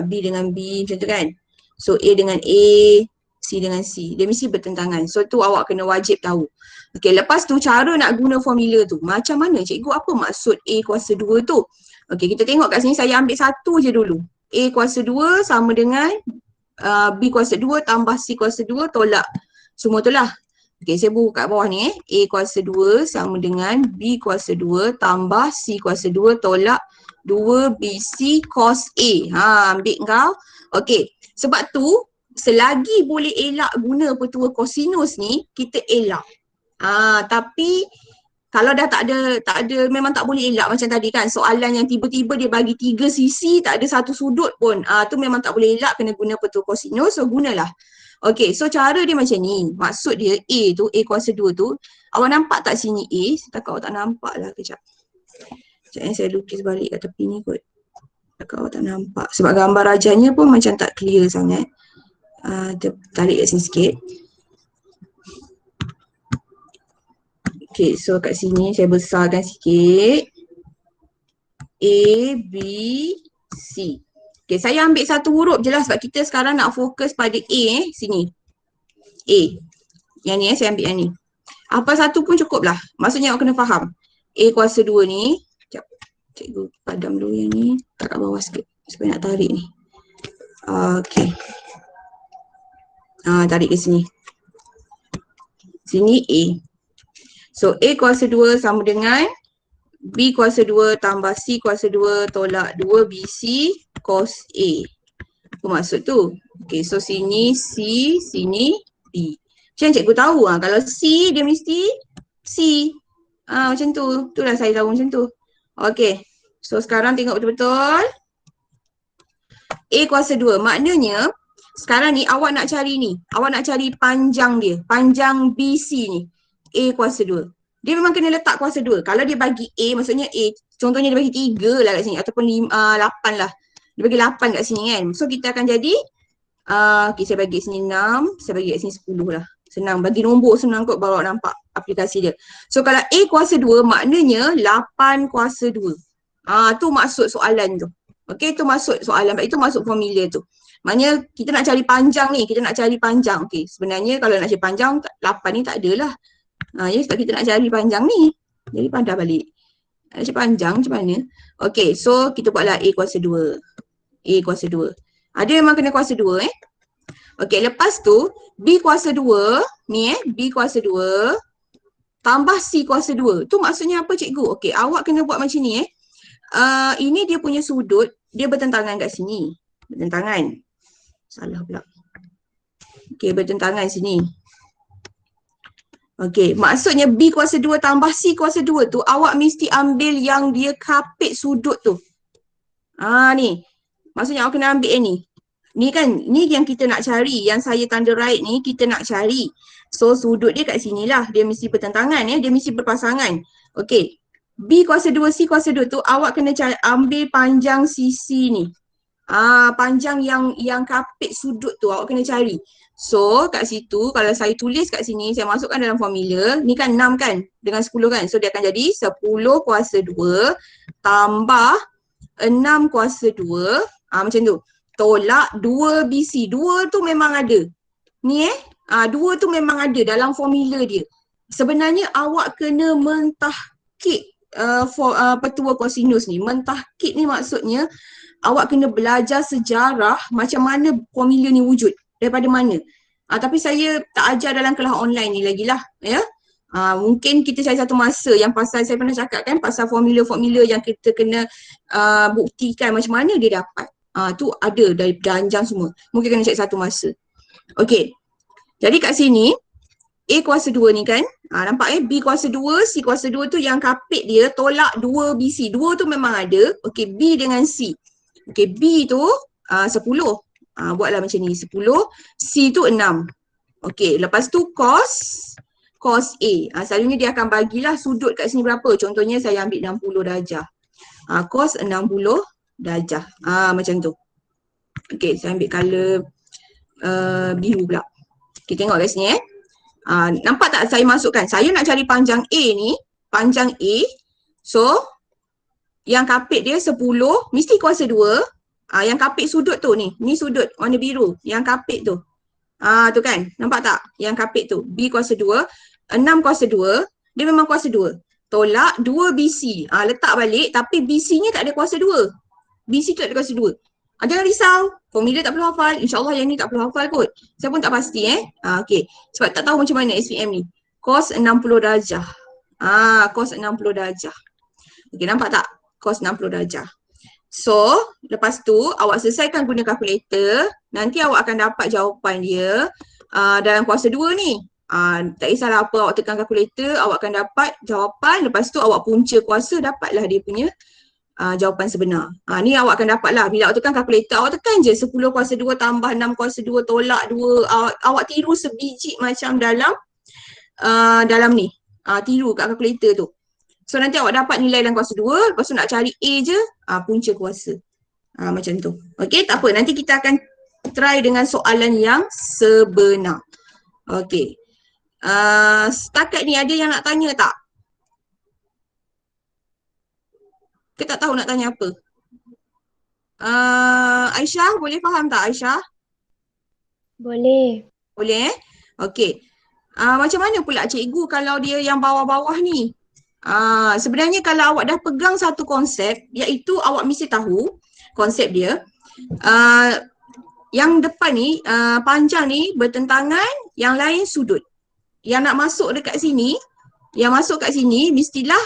B dengan B macam tu kan. So A dengan A, C dengan C, dia mesti bertentangan. So tu awak kena wajib tahu. Okey, lepas tu cara nak guna formula tu. Macam mana cikgu, apa maksud A kuasa 2 tu? Okey, kita tengok kat sini, saya ambil satu je dulu. A kuasa 2 sama dengan B kuasa 2 tambah C kuasa 2 tolak semua tu lah. Okey, saya buka kat bawah ni A kuasa 2 sama dengan B kuasa 2 tambah C kuasa 2 tolak 2BC cos A. Ambil kau. Okey, sebab tu selagi boleh elak guna petua kosinus ni, kita elak. Tapi Kalau dah tak ada memang tak boleh elak macam tadi kan. Soalan yang tiba-tiba dia bagi 3 sisi, tak ada satu sudut pun. Tu memang tak boleh elak, kena guna petua kosinus. So gunalah. Okay, so cara dia macam ni. Maksud dia A tu, A kuasa 2 tu. Awak nampak tak sini A? Setakat awak tak nampak lah kejap. Sekejap saya lukis balik kat tepi ni kot. Setakat awak tak nampak. Sebab gambar rajahnya pun macam tak clear sangat. Tarik kat sini sikit. Okay, so kat sini saya besarkan sikit. A, B, C. Okay, saya ambil satu huruf je lah sebab kita sekarang nak fokus pada A sini. A. Yang ni saya ambil yang ni. Apa satu pun cukup lah. Maksudnya awak kena faham. A kuasa 2 ni. Sekejap. Cikgu padam dulu yang ni. Tak kat bawah sikit. Supaya nak tarik ni. Okay. Tarik ke sini. Sini A. So A kuasa 2 sama dengan B kuasa 2 tambah C kuasa 2 tolak 2BC cos A. Apa maksud tu? Okay, so sini C, sini B. Macam cikgu tahu kalau C dia mesti C. Macam tu. Itulah saya tahu macam tu. Okay, so sekarang tengok betul-betul. A kuasa 2 maknanya sekarang ni awak nak cari ni. Awak nak cari panjang dia. Panjang BC ni. A kuasa 2. Dia memang kena letak kuasa 2. Kalau dia bagi A, maksudnya A, contohnya dia bagi 3 lah kat sini ataupun 8 lah. Dia bagi 8 kat sini kan. So kita akan jadi, okay, saya bagi sini 6, saya bagi kat sini 10 lah. Senang, bagi nombor senang kot baru nampak aplikasi dia. So kalau A kuasa 2 maknanya 8 kuasa 2. Tu maksud soalan tu. Okay, tu maksud soalan, itu maksud formula tu. Maknanya kita nak cari panjang ni, kita nak cari panjang. Okay, sebenarnya kalau nak cari panjang, 8 ni tak adalah. Ya sebab kita nak cari panjang ni. Jadi pandai balik. Nak cari panjang macam mana? Okay, so kita buatlah A kuasa 2. A kuasa 2. Dia memang kena kuasa 2 Okay, lepas tu B kuasa 2 ni B kuasa 2 tambah C kuasa 2. Tu maksudnya apa cikgu? Okay, awak kena buat macam ni ini dia punya sudut, dia bertentangan kat sini. Bertentangan. Salah pula. Okay, bertentangan sini. Okay, maksudnya B kuasa 2 tambah C kuasa 2 tu awak mesti ambil yang dia kapit sudut tu. Ni. Maksudnya awak kena ambil ni. Ni kan, ni yang kita nak cari. Yang saya tanda right ni kita nak cari. So sudut dia kat sini lah. Dia mesti bertentangan dia mesti berpasangan. Okay. B kuasa 2, C kuasa 2 tu awak kena ambil panjang sisi ni. Panjang yang kapit sudut tu awak kena cari. So kat situ kalau saya tulis kat sini, saya masukkan dalam formula, ni kan 6 kan dengan 10 kan. So dia akan jadi 10 kuasa 2 tambah 6 kuasa 2. Macam tu. Tolak 2BC. 2 tu memang ada. Ni 2 tu memang ada dalam formula dia. Sebenarnya awak kena mentahkik petua kosinus ni. Mentahkik ni maksudnya awak kena belajar sejarah macam mana formula ni wujud. Daripada mana. Tapi saya tak ajar dalam kelas online ni lagi lah. Ya? Mungkin kita cari satu masa yang pasal saya pernah cakap kan pasal formula-formula yang kita kena buktikan macam mana dia dapat. Tu ada dari danjang semua. Mungkin kena cari satu masa. Okey. Jadi kat sini A kuasa 2 ni kan. Nampak B kuasa 2, C kuasa 2 tu yang kapit dia tolak 2BC. 2 tu memang ada. Okey, B dengan C. Okey, B tu 10. Buatlah macam ni, 10. C tu 6. Okey, lepas tu cos A. Selalunya dia akan bagilah sudut kat sini berapa. Contohnya saya ambil 60 darjah. Cos 60 darjah. Macam tu. Okey, saya ambil colour biru pula. Okay, tengok kat sini nampak tak saya masukkan? Saya nak cari panjang A ni. Panjang A. So, yang kapit dia 10. Mesti kuasa 2. Yang kapit sudut tu ni. Ni sudut warna biru. Yang kapit tu. Tu kan. Nampak tak? Yang kapit tu. B kuasa 2. 6 kuasa 2. Dia memang kuasa 2. Tolak 2BC. Letak balik. Tapi BC ni tak ada kuasa 2. BC tu tak ada kuasa 2. Jangan risau. Formula tak perlu hafal. InsyaAllah yang ni tak perlu hafal kot. Saya pun tak pasti okay. Sebab tak tahu macam mana SPM ni. Cos 60 darjah. Cos 60 darjah. Okay, nampak tak? Cos 60 darjah. So, lepas tu awak selesaikan guna kalkulator. Nanti awak akan dapat jawapan dia dalam kuasa 2 ni. Tak kisahlah apa awak tekan kalkulator, awak akan dapat jawapan. Lepas tu awak punca kuasa, dapatlah dia punya jawapan sebenar. Ni awak akan dapat lah. Bila awak tekan kalkulator, awak tekan je 10 kuasa 2 tambah 6 kuasa 2 tolak 2. Awak tiru sebiji macam dalam ni. Tiru kat kalkulator tu. So nanti awak dapat nilai dalam kuasa 2. Lepas tu nak cari A je, punca kuasa. Macam tu. Okay, tak apa. Nanti kita akan try dengan soalan yang sebenar. Okay. Setakat ni ada yang nak tanya tak? Ke tak tahu nak tanya apa? Aisyah, boleh faham tak Aisyah? Boleh. Boleh Okey. Macam mana pula cikgu kalau dia yang bawah-bawah ni? Sebenarnya kalau awak dah pegang satu konsep, iaitu awak mesti tahu konsep dia. Yang depan ni, panjang ni bertentangan, yang lain sudut. Yang nak masuk dekat sini, mestilah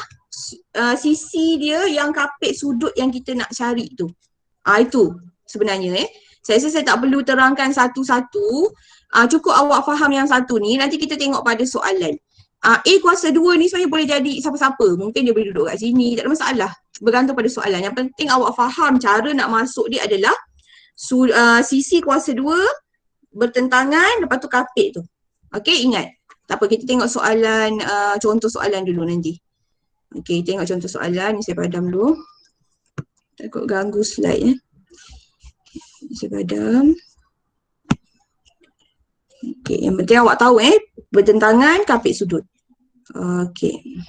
sisi dia yang kapit sudut yang kita nak cari tu. Itu sebenarnya Saya rasa saya tak perlu terangkan satu-satu. Cukup awak faham yang satu ni, nanti kita tengok pada soalan. A kuasa 2 ni sebenarnya boleh jadi siapa-siapa. Mungkin dia boleh duduk kat sini, tak ada masalah. Bergantung pada soalan. Yang penting awak faham cara nak masuk dia adalah sisi kuasa 2 bertentangan, lepas tu kapit tu. Okey, ingat. Tak apa, kita tengok soalan, contoh soalan dulu nanti. Okey, tengok contoh soalan. Ni saya padam dulu. Takut ganggu slide Saya padam. Okey, yang penting awak tahu bertentangan, kapit sudut. Okey.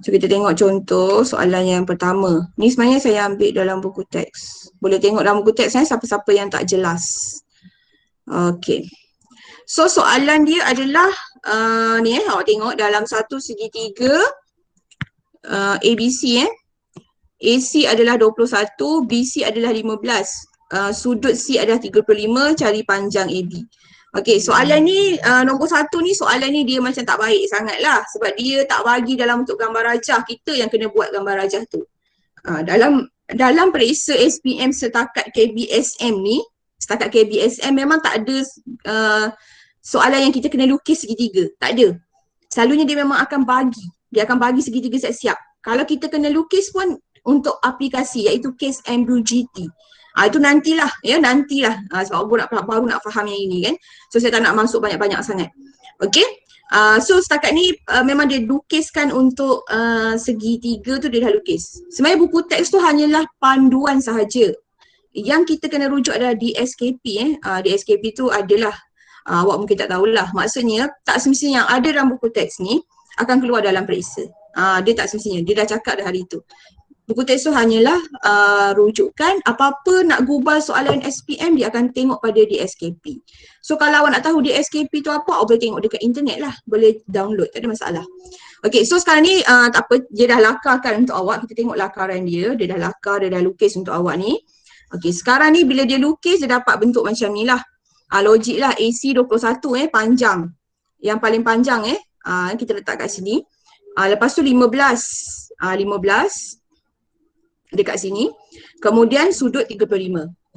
So kita tengok contoh soalan yang pertama. Ni sebenarnya saya ambil dalam buku teks. Boleh tengok dalam buku teks siapa-siapa yang tak jelas. Okey. So soalan dia adalah ni awak tengok dalam satu segitiga ABC AC adalah 21, BC adalah 15. Sudut C adalah 35, cari panjang AB. Okey, soalan ni nombor 1 ni, soalan ni dia macam tak baik sangat lah. Sebab dia tak bagi dalam bentuk gambar rajah, kita yang kena buat gambar rajah tu. Dalam periksa SPM setakat KBSM ni, setakat KBSM memang tak ada soalan yang kita kena lukis segitiga. Tak ada. Selalunya dia memang akan bagi. Dia akan bagi segitiga siap-siap. Kalau kita kena lukis pun untuk aplikasi iaitu case ambiguity. Itu nantilah, nantilah. Sebab baru nak faham yang ini kan. So saya tak nak masuk banyak-banyak sangat. Okay. So setakat ni memang dia lukiskan untuk segitiga tu dia dah lukis. Sebenarnya buku teks tu hanyalah panduan sahaja. Yang kita kena rujuk adalah DSKP. DSKP tu adalah awak mungkin tak tahulah. Maksudnya tak semestinya yang ada dalam buku teks ni akan keluar dalam periksa. Dia tak semestinya. Dia dah cakap dah hari tu. Buku teks tu hanyalah rujukan. Apa-apa nak gubal soalan SPM dia akan tengok pada DSKP. So kalau awak nak tahu DSKP tu apa, awak boleh tengok dekat internet lah. Boleh download, tak ada masalah. Okay, so sekarang ni tak apa, dia dah lakarkan untuk awak. Kita tengok lakaran dia. Dia dah lakar, dia dah lukis untuk awak ni. Okay, sekarang ni bila dia lukis dia dapat bentuk macam ni lah. Logik lah AC 21 panjang. Yang paling panjang kita letak kat sini. Lepas tu 15 dekat sini. Kemudian sudut 35.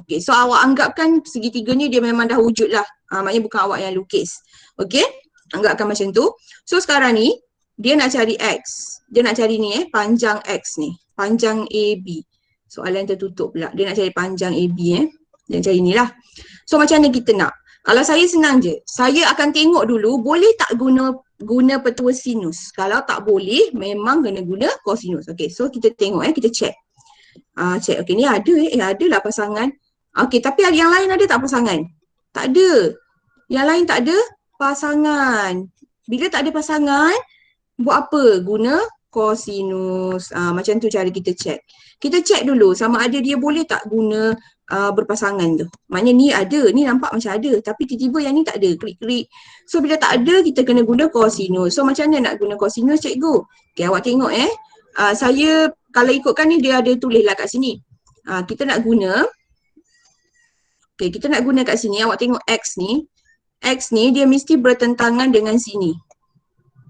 Okay, so awak anggapkan segitiga ni dia memang dah wujud lah. Maknanya bukan awak yang lukis. Okay, anggapkan macam tu. So sekarang ni dia nak cari X. Dia nak cari ni panjang X ni. Panjang AB. Soalan tertutup pula. Dia nak cari panjang AB Dia nak cari ni lah. So macam mana kita nak? Kalau saya senang je. Saya akan tengok dulu boleh tak guna petua sinus. Kalau tak boleh memang kena guna kosinus. Okay, so kita tengok kita check. Check. Okay, ni ada adalah pasangan. Okay, tapi yang lain ada tak pasangan? Tak ada. Yang lain tak ada pasangan. Bila tak ada pasangan, buat apa? Guna kosinus. Macam tu cara kita check. Kita check dulu sama ada dia boleh tak guna berpasangan tu. Maknanya ni ada, ni nampak macam ada. Tapi tiba-tiba yang ni tak ada, klik-klik. So bila tak ada, kita kena guna kosinus. So macam mana nak guna kosinus cikgu? Okay, awak tengok saya kalau ikutkan ni dia ada tulis lah kat sini. Kita nak guna, okay, kita nak guna kat sini, awak tengok X ni. X ni dia mesti bertentangan dengan sini.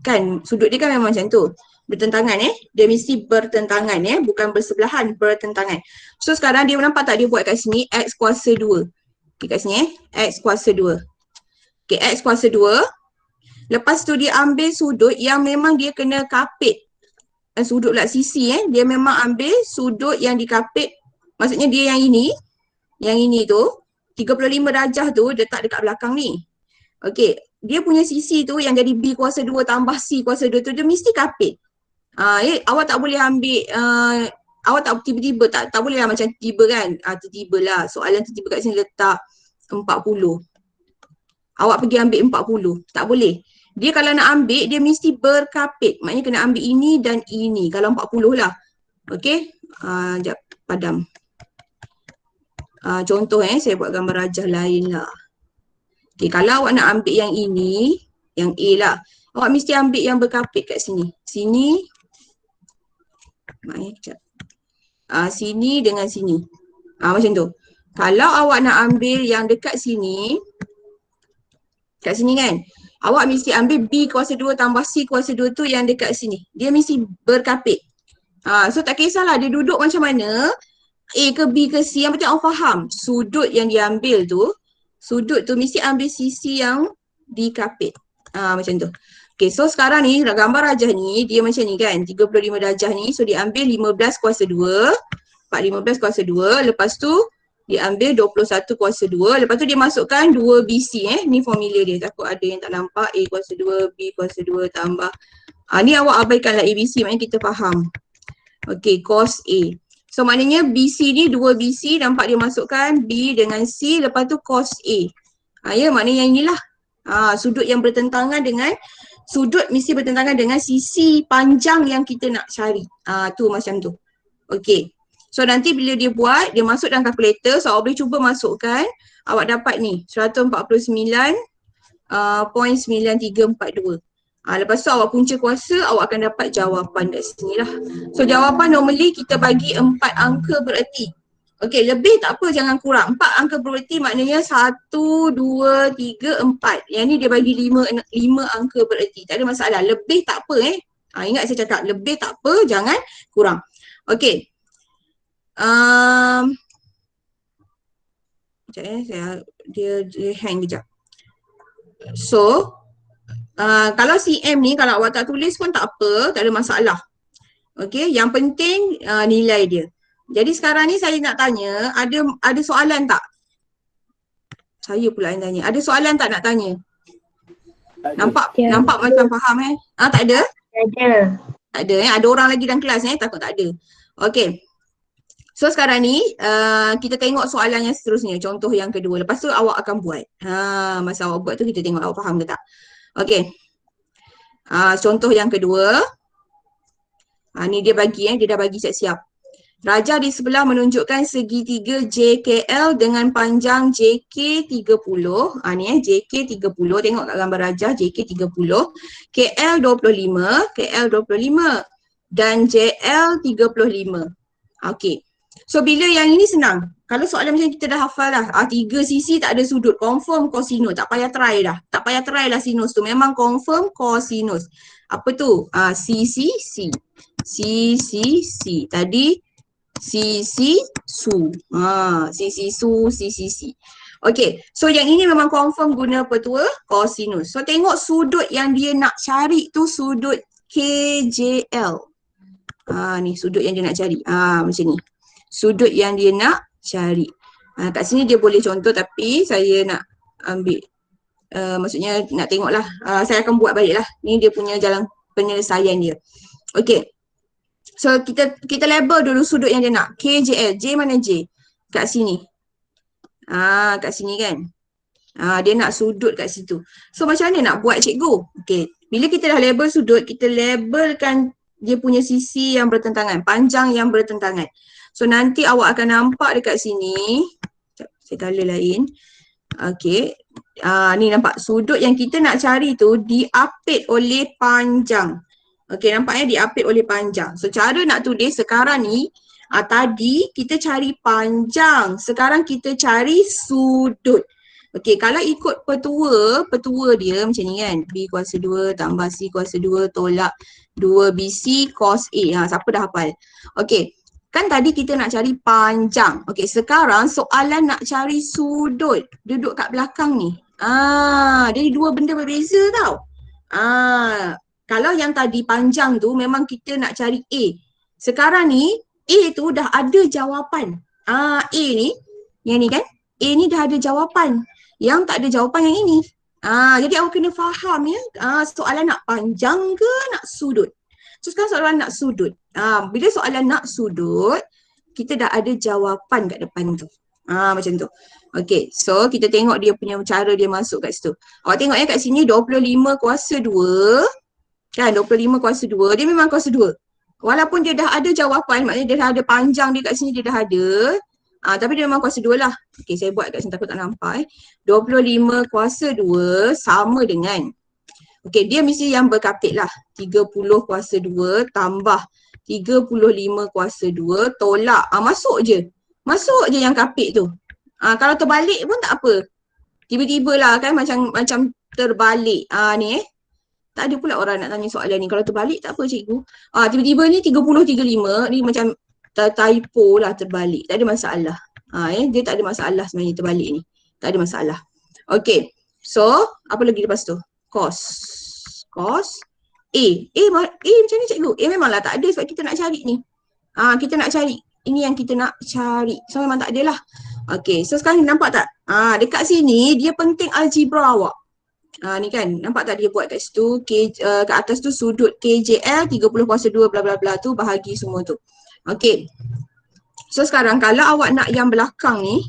Kan, sudut dia kan memang macam tu. Bertentangan dia mesti bertentangan bukan bersebelahan, bertentangan. So sekarang dia nampak tak dia buat kat sini X kuasa 2. Okay, kat sini X kuasa 2. Okay, X kuasa 2. Lepas tu dia ambil sudut yang memang dia kena kapit. Sudut pula sisi dia memang ambil sudut yang dikapit. Maksudnya dia yang ini tu 35 darjah tu letak dekat belakang ni. Okey, dia punya sisi tu yang jadi B kuasa 2 tambah C kuasa 2 tu dia mesti kapit. Awak tak boleh ambil awak tak tiba-tiba tak boleh lah macam tiba kan. Tiba-tiba lah soalan tiba-tiba kat sini letak 40. Awak pergi ambil 40. Tak boleh. Dia kalau nak ambil, dia mesti berkapit. Maknanya kena ambil ini dan ini. Kalau 40 lah. Okey. Sekejap. Padam. Contoh saya buat gambar rajah lain lah. Okey. Kalau awak nak ambil yang ini, yang A lah. Awak mesti ambil yang berkapit kat sini. Sini. Sekejap. Sini dengan sini. Macam tu. Kalau awak nak ambil yang dekat sini, kat sini kan, awak mesti ambil B kuasa 2 tambah C kuasa 2 tu yang dekat sini. Dia mesti berkapit. So tak kisahlah dia duduk macam mana, A ke B ke C, yang penting awak faham sudut yang dia ambil tu, sudut tu mesti ambil sisi yang dikapit. Macam tu. Okay, so sekarang ni gambar rajah ni, dia macam ni kan, 35 darjah ni, so dia ambil 15 kuasa 2, 15 kuasa 2, lepas tu dia ambil 21 kuasa 2. Lepas tu dia masukkan 2 BC ni formula dia. Takut ada yang tak nampak. A kuasa 2, B kuasa 2 tambah. Ni awak abaikanlah ABC. Maknanya kita faham. Okay, cos A. So maknanya BC ni 2 BC. Nampak dia masukkan B dengan C. Lepas tu cos A. Ya, maknanya yang inilah. Sudut yang bertentangan dengan, sudut mesti bertentangan dengan sisi panjang yang kita nak cari. Tu macam tu. Okay. So nanti bila dia buat, dia masuk dalam kalkulator, so awak boleh cuba masukkan, awak dapat ni 149.9342. Lepas tu awak punca kuasa, awak akan dapat jawapan kat sini lah. So jawapan normally kita bagi 4 angka bererti. Okay, lebih tak apa, jangan kurang. 4 angka bererti maknanya 1, 2, 3, 4. Yang ni dia bagi 5 angka bererti. Tak ada masalah, lebih tak apa ingat saya cakap, lebih tak apa, jangan kurang. Okay. Sekejap dia hang kejap. So, kalau CM ni kalau awak tak tulis pun tak apa, tak ada masalah. Okay, yang penting nilai dia. Jadi sekarang ni saya nak tanya, ada soalan tak? Saya pula yang tanya. Ada soalan tak nak tanya? Nampak macam faham tak ada? Ada. Tak ada ada orang lagi dalam kelas takut tak ada. Okay. So sekarang ni kita tengok soalan yang seterusnya, contoh yang kedua. Lepas tu awak akan buat. Masa awak buat tu kita tengok awak faham ke tak. Okay. Contoh yang kedua. Ni dia bagi dia dah bagi siap-siap. Rajah di sebelah menunjukkan segitiga JKL dengan panjang JK 30. Ni JK 30. Tengok kat gambar rajah JK 30. KL 25. KL 25. Dan JL 35. Okay. So bila yang ini senang. Kalau soalan macam kita dah hafal dah. 3 sisi tak ada sudut. Confirm kosinus. Tak payah try dah. Tak payah try lah sinus tu. Memang confirm kosinus. Apa tu? CC. Tadi CC su. CC su, CC. Okay. So yang ini memang confirm guna petua kosinus. So tengok sudut yang dia nak cari tu sudut KJL. Ni sudut yang dia nak cari. Macam ni. Sudut yang dia nak cari. Kat sini dia boleh contoh tapi saya nak ambil, maksudnya nak tengoklah. Saya akan buat balik lah. Ni dia punya jalan penyelesaian dia. Okay. So kita label dulu sudut yang dia nak. KJL. J mana J? Kat sini. Kat sini kan. Dia nak sudut kat situ. So macam mana nak buat cikgu? Okay. Bila kita dah label sudut, kita labelkan dia punya sisi yang bertentangan. Panjang yang bertentangan. So nanti awak akan nampak dekat sini. Saya color lain. Okay. Ni nampak sudut yang kita nak cari tu diapit oleh panjang. Okay, nampaknya diapit oleh panjang. So cara nak tulis sekarang ni, tadi kita cari panjang. Sekarang kita cari sudut. Okay, kalau ikut petua dia macam ni kan. B kuasa 2 tambah C kuasa 2 tolak 2BC cos A. Siapa dah hafal? Okay. Kan tadi kita nak cari panjang. Okey, sekarang soalan nak cari sudut. Duduk kat belakang ni. Jadi dua benda berbeza tau. Kalau yang tadi panjang tu memang kita nak cari A. Sekarang ni A tu dah ada jawapan. A ni, yang ni kan? A ni dah ada jawapan. Yang tak ada jawapan yang ini. Jadi awak kena faham ya. Soalan nak panjang ke nak sudut? So sekarang soalan nak sudut. Bila soalan nak sudut, kita dah ada jawapan kat depan tu. Macam tu. Okay, so kita tengok dia punya cara dia masuk kat situ. Awak tengok ya kat sini 25 kuasa 2. Kan 25 kuasa 2, dia memang kuasa 2. Walaupun dia dah ada jawapan, maknanya dia dah ada panjang dia kat sini dia dah ada. Tapi dia memang kuasa 2 lah. Okay, saya buat kat sini takut tak nampak 25 kuasa 2 sama dengan, okay, dia mesti yang berkapit lah. 30 kuasa 2 tambah 35 kuasa 2 tolak. Masuk je. Masuk je yang kapit tu. Kalau terbalik pun tak apa. Tiba-tiba lah kan macam terbalik. Ni tak ada pula orang nak tanya soalan ni. Kalau terbalik tak apa cikgu. Tiba-tiba ni 30-35 ni macam typo lah terbalik. Tak ada masalah. Dia tak ada masalah sebenarnya terbalik ni. Tak ada masalah. Okay. So, apa lagi lepas tu? Cos A. Macam ni cikgu? A memanglah tak ada sebab kita nak cari ni. Kita nak cari. Ini yang kita nak cari. So, memang tak ada lah. Okay. So, sekarang nampak tak? Dekat sini, dia penting algebra awak. Ni kan, nampak tak dia buat kat situ, kat atas tu sudut KJL 30 kuasa 2 bla bla bla tu bahagi semua tu. Okay. So sekarang kalau awak nak yang belakang ni,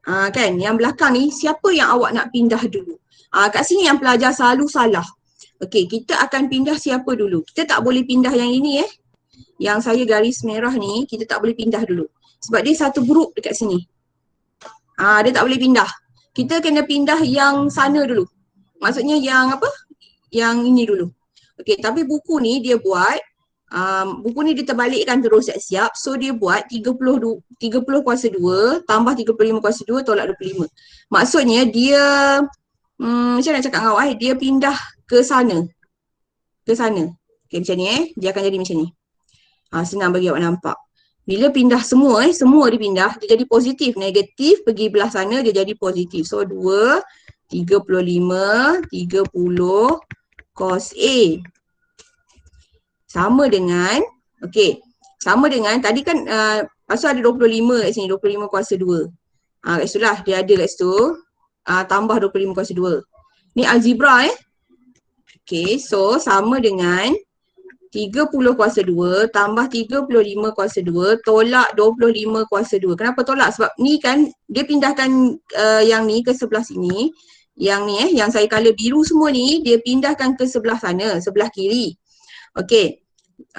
kan, yang belakang ni siapa yang awak nak pindah dulu? Kat sini yang pelajar selalu salah. Okay, kita akan pindah siapa dulu? Kita tak boleh pindah yang ini Yang saya garis merah ni, kita tak boleh pindah dulu. Sebab dia satu grup dekat sini. Dia tak boleh pindah. Kita kena pindah yang sana dulu. Maksudnya yang apa? Yang ini dulu. Okay, tapi buku ni dia buat, buku ni dia terbalikkan terus siap-siap. So dia buat 30 kuasa 2 tambah 35 kuasa 2 tolak 25. Maksudnya dia, macam nak cakap dengan awak dia pindah ke sana. Ke sana. Okay, macam ni dia akan jadi macam ni. Senang bagi awak nampak. Bila pindah semua dia pindah, dia jadi positif. Negatif pergi belah sana dia jadi positif. So 2, 35, 30 cos A. Sama dengan, okay, sama dengan tadi kan, pasal ada 25 kat sini, 25 kuasa 2. Kat situ lah, dia ada kat situ, tambah 25 kuasa 2. Ni algebra Okay, so sama dengan 30 kuasa 2 tambah 35 kuasa 2 tolak 25 kuasa 2. Kenapa tolak? Sebab ni kan dia pindahkan yang ni ke sebelah sini. Yang ni yang saya colour biru semua ni dia pindahkan ke sebelah sana, sebelah kiri. Okey.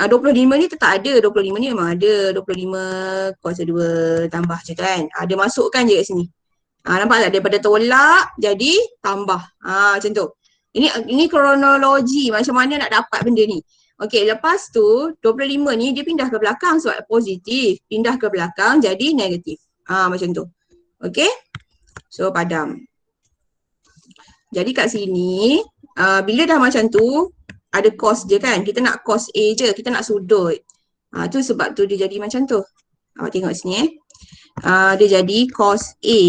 25 ni tetap ada. 25 ni memang ada. 25 kuasa 2 tambah je kan. Dia masukkan je kat sini. Nampak tak? Daripada tolak jadi tambah. Macam tu. Ini kronologi macam mana nak dapat benda ni. Okey, lepas tu 25 ni dia pindah ke belakang sebab positif. Pindah ke belakang jadi negatif. Macam tu. Okey. So padam. Jadi kat sini, bila dah macam tu, ada cos je kan. Kita nak cos A je, kita nak sudut. Tu sebab tu dia jadi macam tu. Awak tengok sini dia jadi cos A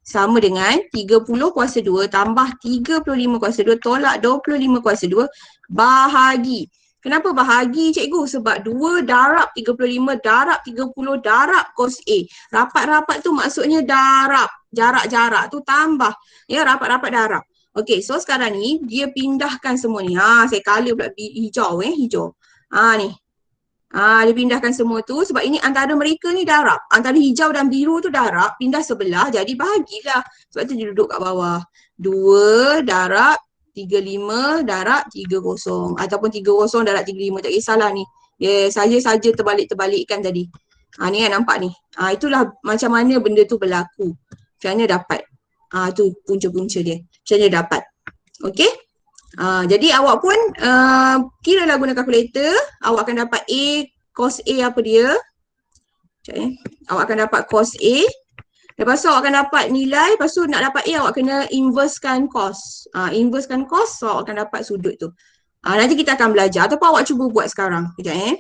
sama dengan 30 kuasa 2 tambah 35 kuasa 2 tolak 25 kuasa 2 bahagi. Kenapa bahagi cikgu? Sebab 2 darab 35 darab 30 darab cos A. Rapat-rapat tu maksudnya darab. Jarak-jarak tu tambah. Ya, rapat-rapat darab. Okey, so sekarang ni dia pindahkan semua ni. Saya colour pula hijau hijau. Ni. Dia pindahkan semua tu sebab ini antara mereka ni darab. Antara hijau dan biru tu darab, pindah sebelah jadi bahagilah. Sebab tu dia duduk kat bawah. 2 darab 35 darab 30 ataupun 30 darab 35, tak kisahlah ni. Dia saja-saja terbalik-terbalikkan tadi. Ni kan nampak ni. Itulah macam mana benda tu berlaku. Macam mana dapat. Tu punca-punca dia. Macam mana dapat. Okey. Jadi awak pun kiralah guna kalkulator, awak akan dapat A, cos A apa dia. Sekejap awak akan dapat cos A. Lepas tu awak akan dapat nilai, lepas tu nak dapat A awak kena inversekan cos. Inversekan cos, so awak akan dapat sudut tu. Nanti kita akan belajar ataupun awak cuba buat sekarang. Sekejap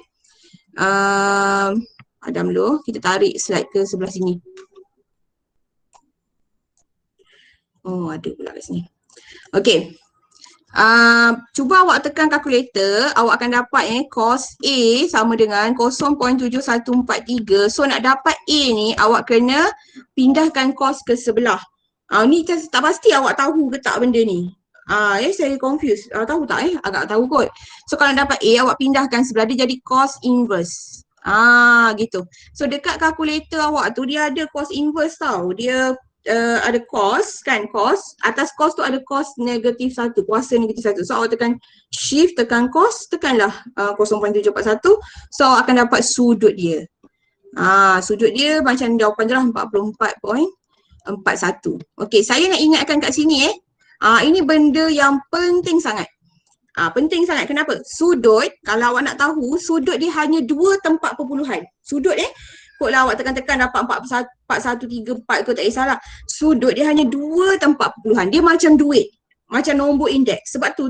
Padam dulu, kita tarik slide ke sebelah sini. Oh, ada pula kat sini. Okey. Cuba awak tekan kalkulator, awak akan dapat cos A sama dengan 0.7143. So nak dapat A ni awak kena pindahkan cos ke sebelah. Ni tak pasti awak tahu ke tak benda ni. Saya confused. Tahu tak Agak tahu kot. So kalau dapat A awak pindahkan sebelah dia jadi cos inverse. Gitu. So dekat kalkulator awak tu dia ada cos inverse tau. Dia ada cos kan, cos. Atas cos tu ada cos -1, kuasa -1. So awak tekan shift, tekan cos, tekanlah 0.741. So awak akan dapat sudut dia. Sudut dia macam jawapan je lah 44.41. Okey, saya nak ingatkan kat sini ini benda yang penting sangat. Penting sangat. Kenapa? Sudut, kalau awak nak tahu, sudut dia hanya 2 tempat perpuluhan. Sudut Kotlah awak tekan-tekan dapat 4134 ke tak kisahlah. Sudut dia hanya 2 tempat perpuluhan. Dia macam duit. Macam nombor indeks. Sebab tu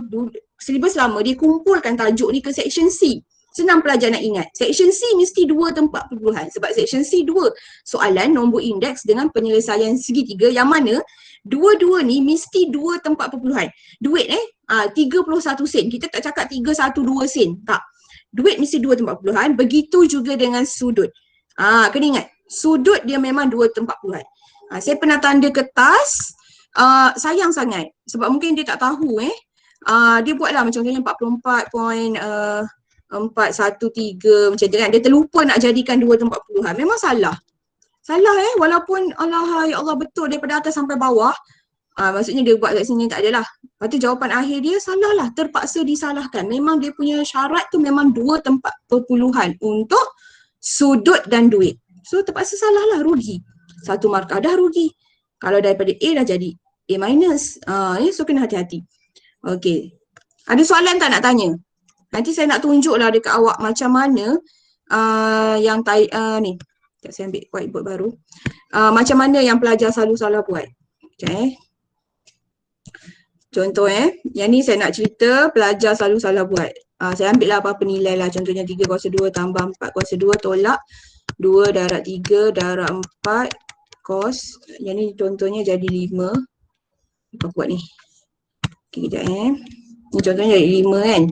silibus lama dia kumpulkan tajuk ni ke section C. Senang pelajar nak ingat. Section C mesti 2 tempat perpuluhan. Sebab section C 2 soalan nombor indeks dengan penyelesaian segitiga yang mana dua-dua ni mesti 2 tempat perpuluhan. Duit 31 sen. Kita tak cakap 312 sen. Tak. Duit mesti 2 tempat perpuluhan. Begitu juga dengan sudut. Kena ingat, sudut dia memang 2 tempat perpuluhan. Saya pernah tanda kertas, sayang sangat sebab mungkin dia tak tahu dia buatlah macam contohnya 44.413 macam tu kan. Dia terlupa nak jadikan 2 tempat perpuluhan. Memang salah. Salah walaupun ya Allah betul daripada atas sampai bawah. Maksudnya dia buat kat sini tak adalah. Lepas tu jawapan akhir dia salah lah, terpaksa disalahkan. Memang dia punya syarat tu memang 2 tempat perpuluhan untuk sudut dan duit. So terpaksa salah lah, rugi. 1 markah dah rugi. Kalau daripada A dah jadi A minus. So kena hati-hati. Okey. Ada soalan tak nak tanya? Nanti saya nak tunjuk lah dekat awak macam mana yang ni. Sekejap saya ambil whiteboard baru. Macam mana yang pelajar selalu salah buat. Okay. Contoh yang ni saya nak cerita pelajar selalu salah buat. Saya ambil lah apa-apa nilai lah. Contohnya 3 kuasa 2 tambah 4 kuasa 2 tolak 2 darab 3 darab 4 cos. Yang ni contohnya jadi 5. Apa buat ni? Okay, kejap Ni contohnya jadi 5 kan.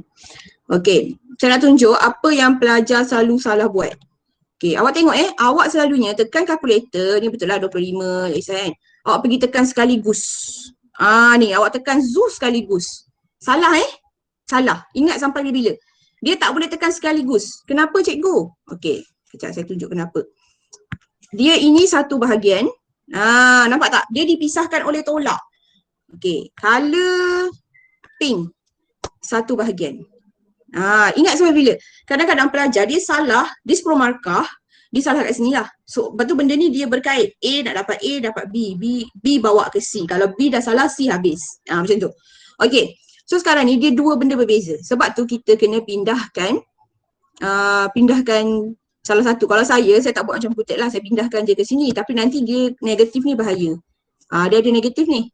Okay, saya nak tunjuk apa yang pelajar selalu salah buat. Okay, awak tengok awak selalunya tekan kalkulator. Ni betul lah 25 kan. Awak pergi tekan sekaligus. Ni awak tekan zoo sekaligus. Salah Salah. Ingat sampai bila? Dia tak boleh tekan sekaligus. Kenapa cikgu? Okey, kejap saya tunjuk kenapa. Dia ini satu bahagian. Nampak tak? Dia dipisahkan oleh tolak. Okey, color pink. Satu bahagian. Ingat sampai bila? Kadang-kadang pelajar dia salah, dia 10 markah, dia salah kat sini lah. So, lepas tu benda ni dia berkait. A nak dapat A, dapat B. B bawa ke C. Kalau B dah salah, C habis. Macam tu. Okey. So sekarang ni dia 2 benda berbeza. Sebab tu kita kena pindahkan salah satu. Kalau saya tak buat macam Putet lah. Saya pindahkan je ke sini. Tapi nanti dia negatif ni bahaya. Dia ada negatif ni.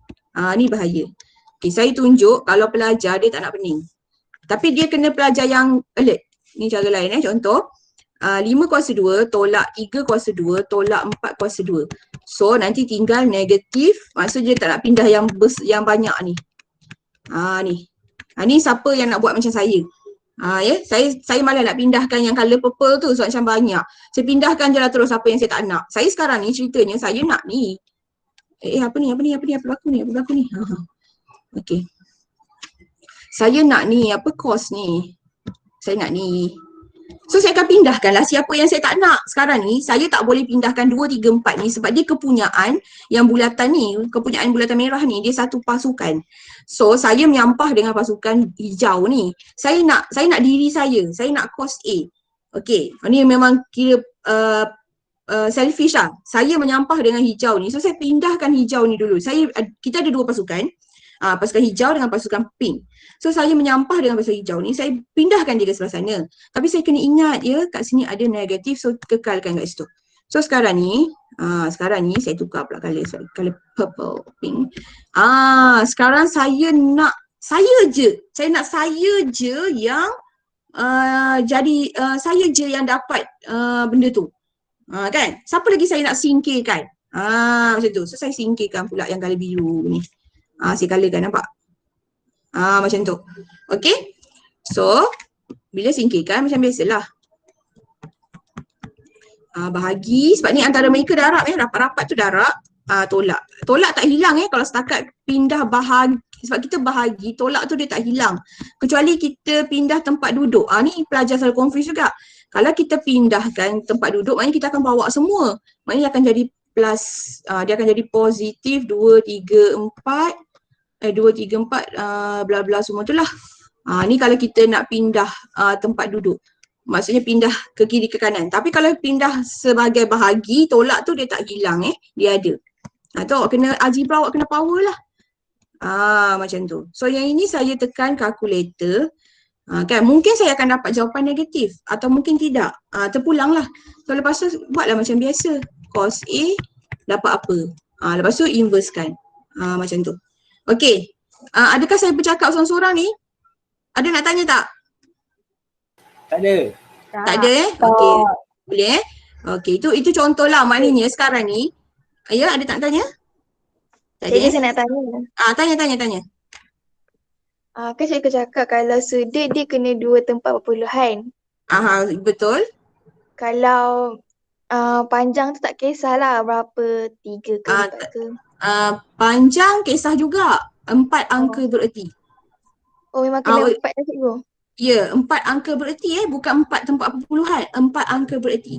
Ni bahaya. Okay, saya tunjuk kalau pelajar dia tak nak pening. Tapi dia kena pelajar yang alert. Ni cara lain Contoh 5 kuasa 2 tolak 3 kuasa 2 tolak 4 kuasa 2. So nanti tinggal negatif. Maksudnya dia tak nak pindah yang banyak ni. Ni siapa yang nak buat macam saya. Saya malah nak pindahkan yang colour purple tu sebab macam banyak. Saya pindahkan je lah terus apa yang saya tak nak. Saya sekarang ni ceritanya saya nak ni. Apa berlaku ni? Okey. Saya nak ni, cos ni. Saya nak ni. So saya akan pindahkanlah siapa yang saya tak nak. Sekarang ni saya tak boleh pindahkan 2, 3, 4 ni sebab dia kepunyaan yang bulatan ni, kepunyaan bulatan merah ni dia satu pasukan. So saya menyampah dengan pasukan hijau ni. Saya nak diri saya nak cos A. Okey, ni memang kira selfish lah. Saya menyampah dengan hijau ni. So saya pindahkan hijau ni dulu. Kita ada 2 pasukan. Pasukan hijau dengan pasukan pink. So saya menyampah dengan pasukan hijau ni, saya pindahkan dia ke sebelah sana. Tapi saya kena ingat kat sini ada negatif, so kekalkan kat situ. So sekarang ni saya tukar pula color purple, pink. Sekarang saya nak saya je yang saya je yang dapat benda tu. Kan? Siapa lagi saya nak singkirkan? Macam tu. So saya singkirkan pula yang color biru ni. Saya colourkan, nampak? Macam tu. Okay. So, bila singkirkan macam biasalah. Bahagi, sebab ni antara mereka darab rapat-rapat tu darab, tolak. Tolak tak hilang kalau setakat pindah bahagi, sebab kita bahagi, tolak tu dia tak hilang. Kecuali kita pindah tempat duduk. Ni pelajar selalu confuse juga. Kalau kita pindahkan tempat duduk, maknanya kita akan bawa semua. Maknanya akan jadi plus, dia akan jadi positif 2, 3, 4, bla bla semua tu lah. Ni kalau kita nak pindah tempat duduk. Maksudnya pindah ke kiri ke kanan. Tapi kalau pindah sebagai bahagi, tolak tu dia tak hilang dia ada. Tu awak kena algebra, awak kena power lah. Macam tu. So yang ini saya tekan kalkulator. Kan mungkin saya akan dapat jawapan negatif atau mungkin tidak. Terpulang lah. So lepas tu buatlah macam biasa. Cos A dapat apa? Lepas tu inverse kan. Macam tu. Okay. Adakah saya bercakap seorang-seorang ni? Ada nak tanya tak? Tak ada. Tak ada Okey. Boleh Okey, itu contohlah maknanya sekarang ni. Ya, ada tak tanya? Tak ada. Saya nak tanya. Tanya. Kan saya cakap kalau sudut dia kena 2 tempat perpuluhan. Betul. Kalau panjang tu tak kisahlah berapa, 3 ke 4 ke. Panjang kisah juga. 4 angka bererti. Oh memang kena 4 dah cikgu? Ya, 4 angka bererti bukan 4 tempat perpuluhan. 4 angka bererti.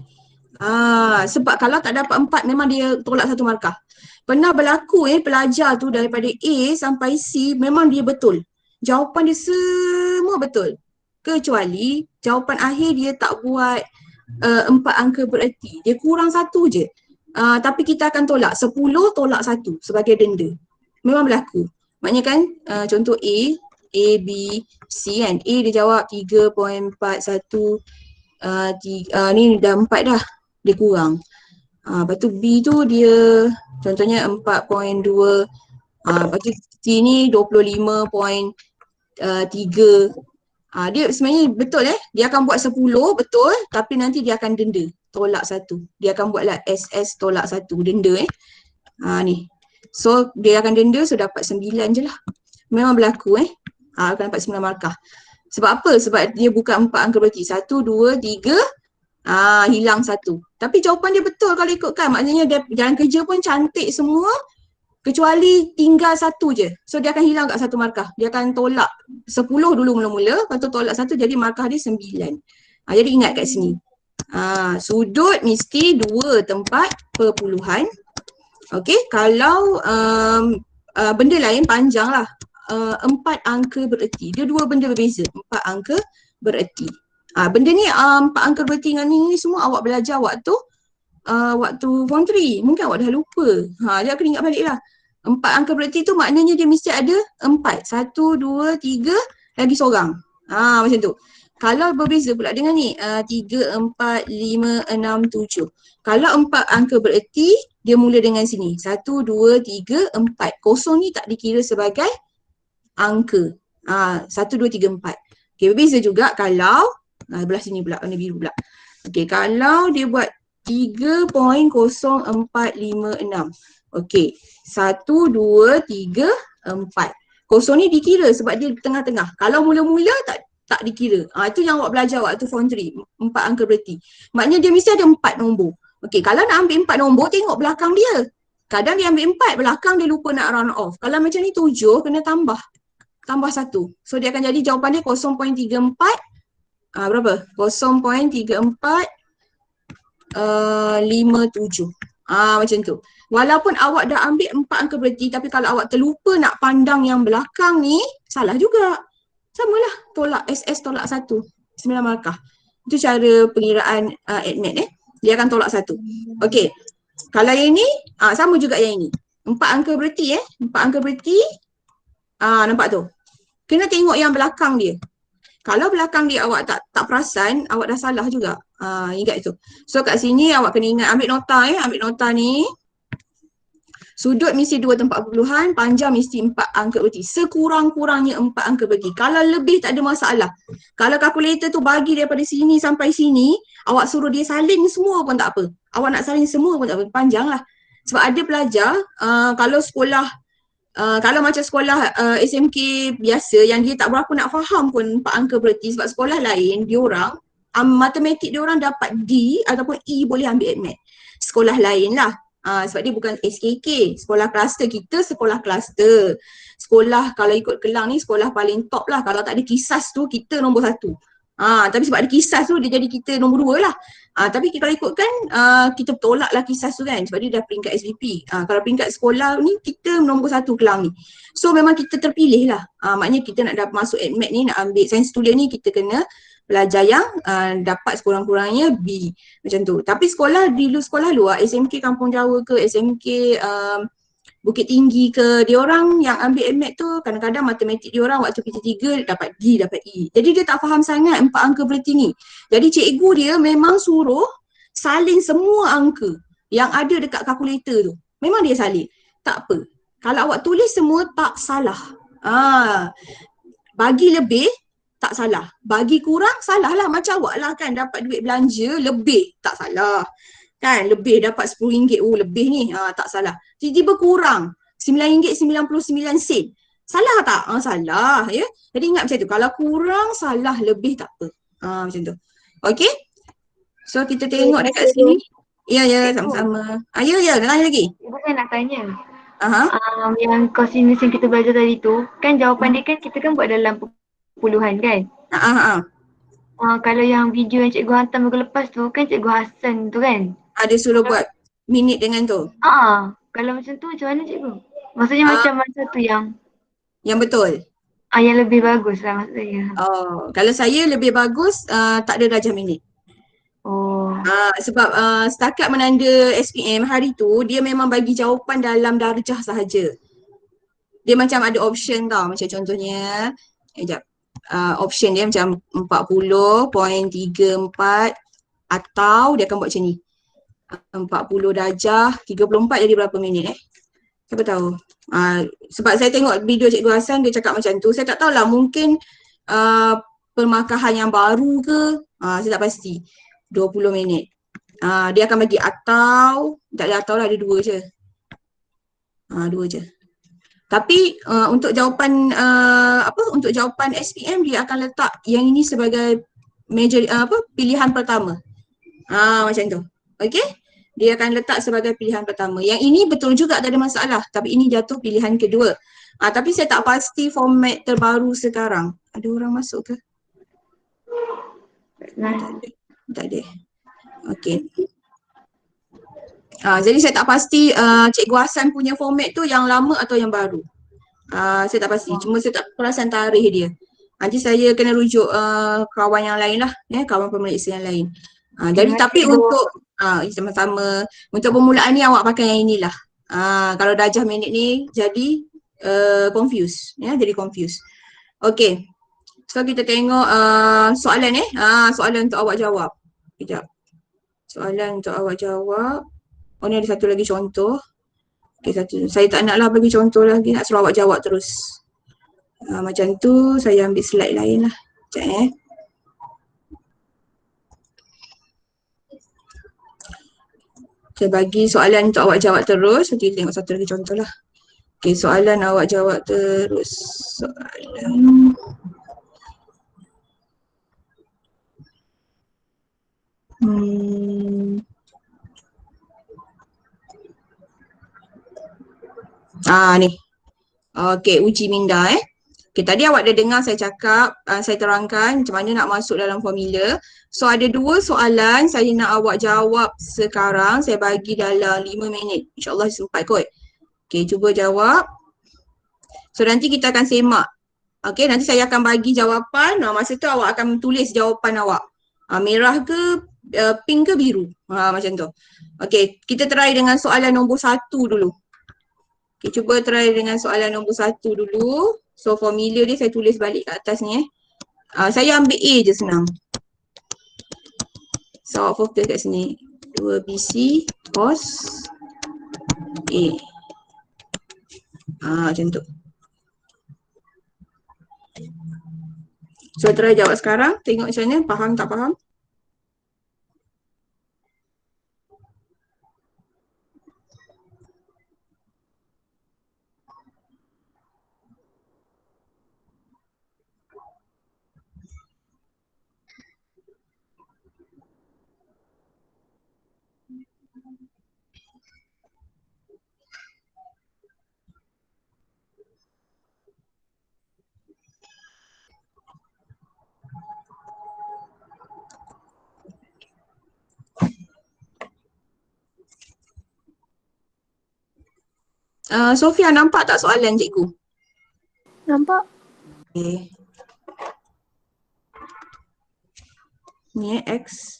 Sebab kalau tak dapat 4 memang dia tolak 1 markah. Pernah berlaku pelajar tu daripada A sampai C memang dia betul. Jawapan dia semua betul. Kecuali jawapan akhir dia tak buat 4 angka bererti. Dia kurang 1 je. Tapi kita akan tolak 10 tolak 1 sebagai denda. Memang berlaku. Maknanya kan contoh A, B, C kan. A dia jawab 3.41. Ni dah 4 dah. Dia kurang. Lepas tu B tu dia contohnya 4.2. Lepas tu C ni 25.3. Dia sebenarnya betul dia akan buat 10 betul tapi nanti dia akan denda tolak 1. Dia akan buatlah SS tolak 1 denda ni. So dia akan denda so dapat 9 je lah. Memang berlaku akan dapat 9 markah. Sebab apa? Sebab dia bukan 4 angka berarti. 1, 2, 3 hilang 1. Tapi jawapan dia betul kalau ikutkan. Maknanya dia jalan kerja pun cantik semua kecuali tinggal 1 je. So dia akan hilang kat 1 markah. Dia akan tolak 10 dulu mula-mula, lepas tu tolak 1 jadi markah dia 9. Jadi ingat kat sini. Sudut mesti 2 tempat perpuluhan. Okey, kalau benda lain panjang lah. 4 angka bererti. Dia 2 benda berbeza. 4 angka bererti. Benda ni 4 angka bererti dengan ni semua awak belajar waktu form 3. Mungkin awak dah lupa. Dia akan ingat balik lah. 4 angka bererti tu maknanya dia mesti ada 4. 1, 2, 3 lagi seorang. Macam tu. Kalau berbeza pula dengan ni 3, 4, 5, 6, 7. Kalau 4 angka bererti dia mula dengan sini. 1, 2, 3, 4. Kosong ni tak dikira sebagai angka. 1, 2, 3, 4. Okay, berbeza juga kalau belah sini pula, warna biru pula. Okay, kalau dia buat 3.0456. Okay, 1, 2, 3, 4. Kosong ni dikira sebab dia tengah-tengah. Kalau mula-mula tak dikira. Itu yang awak belajar waktu form 3. 4 angka bererti. Maknanya dia mesti ada 4 nombor. Okay, kalau nak ambil 4 nombor, tengok belakang dia. Kadang dia ambil 4, belakang dia lupa nak round off. Kalau macam ni 7, kena tambah 1. So dia akan jadi jawapan dia 0.34. Berapa? 0.3457. Macam tu. Walaupun awak dah ambil 4 angka bererti, tapi kalau awak terlupa nak pandang yang belakang ni, salah juga. Samalah, tolak SS tolak 1. 9 markah. Itu cara pengiraan ADNET Dia akan tolak 1. Okey. Kalau yang ini, sama juga yang ini. 4 angka bererti 4 angka bererti. Nampak tu? Kena tengok yang belakang dia. Kalau belakang dia awak tak perasan, awak dah salah juga. Ingat itu. So kat sini awak kena ingat, ambil nota ambil nota ni. Sudut mesti 2 tempat perpuluhan, panjang mesti 4 angka bererti. Sekurang-kurangnya 4 angka bererti. Kalau lebih tak ada masalah. Kalau kalkulator tu bagi daripada sini sampai sini, awak suruh dia salin semua pun tak apa. Awak nak salin semua pun tak apa, panjang lah. Sebab ada pelajar, kalau sekolah kalau macam sekolah SMK biasa yang dia tak berapa nak faham pun 4 angka berarti sebab sekolah lain diorang matematik diorang dapat D ataupun E boleh ambil admit. Sekolah lain lah. Sebab dia bukan SKK, sekolah kluster. Kita sekolah kluster. Sekolah kalau ikut Kelang ni sekolah paling top lah. Kalau tak ada kisas tu kita nombor 1. Tapi sebab ada kisas tu dia jadi kita nombor 2 lah. Tapi kalau ikutkan kita tolak lah kisas tu kan sebab dia dah peringkat SVP. Kalau peringkat sekolah ni kita nombor 1 Kelang ni. So memang kita terpilih lah. Maknanya kita nak dapat masuk admit ni, nak ambil sains studio ni kita kena pelajar yang dapat sekurang-kurangnya B macam tu. Tapi sekolah sekolah luar, SMK Kampung Jawa ke, SMK Bukit Tinggi ke, diorang yang ambil admit tu kadang-kadang matematik diorang waktu PT3 dapat D, dapat E. Jadi dia tak faham sangat 4 angka berarti ni. Jadi cikgu dia memang suruh salin semua angka yang ada dekat kalkulator tu. Memang dia salin. Tak apa. Kalau awak tulis semua tak salah. Bagi lebih tak salah. Bagi kurang salah lah. Macam awak lah kan dapat duit belanja lebih tak salah. Kan lebih dapat RM10, oh lebih ni, tak salah. Tiba-tiba kurang RM9.99. Salah tak? Salah ya. Jadi ingat macam tu, kalau kurang salah lebih tak apa. Macam tu. Okay. So kita tengok dekat sini. Ya sama-sama. Ya tanya lagi. Ibu saya nak tanya. Yang cosinus yang kita belajar tadi tu, kan jawapan dia kan kita kan buat dalam puluhan kan? Kalau yang video yang cikgu hantar minggu lepas tu kan cikgu Hassan tu kan? Ada suruh buat minit dengan tu. Kalau macam tu macam mana cikgu? Maksudnya macam mana tu yang betul? yang lebih bagus lah maksud saya. Kalau saya lebih bagus tak ada darjah minit. Sebab setakat menanda SPM hari tu dia memang bagi jawapan dalam darjah sahaja. Dia macam ada option tau, macam contohnya option dia macam 40.34 atau dia akan buat macam ni. 40 darjah 34 jadi berapa minit siapa tahu. Sebab saya tengok video Cikgu Hassan dia cakap macam tu. Saya tak tahulah mungkin permakahan yang baru ke, saya tak pasti. 20 minit. Dia akan bagi atau tak ada atau lah, ada 2 je. 2 je. Tapi untuk jawapan untuk jawapan SPM dia akan letak yang ini sebagai pilihan pertama. Macam tu. Okey? Dia akan letak sebagai pilihan pertama. Yang ini betul juga tak ada masalah. Tapi ini jatuh pilihan kedua. Tapi saya tak pasti format terbaru sekarang. Ada orang masuk ke? Tak ada. Okey. Jadi saya tak pasti Cikgu Hassan punya format tu yang lama atau yang baru. Saya tak pasti. Cuma saya tak perasan tarikh dia. Nanti saya kena rujuk kawan yang lain lah. Kawan pemeriksa yang lain. Jadi tapi untuk sama-sama untuk permulaan ni awak pakai yang inilah. Kalau darjah minit ni jadi confuse jadi confuse. Okey. So kita tengok soalan soalan untuk awak jawab. Kejap. Soalan untuk awak jawab. Ni ada satu lagi contoh. Okey, saya tak naklah bagi contoh lagi, nak suruh awak jawab terus. Macam tu saya ambil slide lain lah. Sekejap Saya bagi soalan untuk awak jawab terus. Nanti tengok satu lagi contoh lah. Okey, soalan awak jawab terus. Soalan. Ni. Okey, uji minda Okey, tadi awak dah dengar saya cakap, saya terangkan macam mana nak masuk dalam formula. So ada 2 soalan saya nak awak jawab sekarang. Saya bagi dalam 5 minit. InsyaAllah sempat kot. Okey, cuba jawab. So nanti kita akan semak. Okey, nanti saya akan bagi jawapan. Masa tu awak akan tulis jawapan awak. Merah ke, pink ke biru. Macam tu. Okey, kita try dengan soalan nombor 1 dulu. Okay, cuba try dengan soalan nombor 1 dulu. So formula dia saya tulis balik kat atas ni saya ambil A je senang. So awak fokus kat sini. 2BC cos A. Macam tu. So try jawab sekarang. Tengok macam mana. Faham tak faham? Sofia, nampak tak soalan cikgu? Nampak? Okay. Ni X.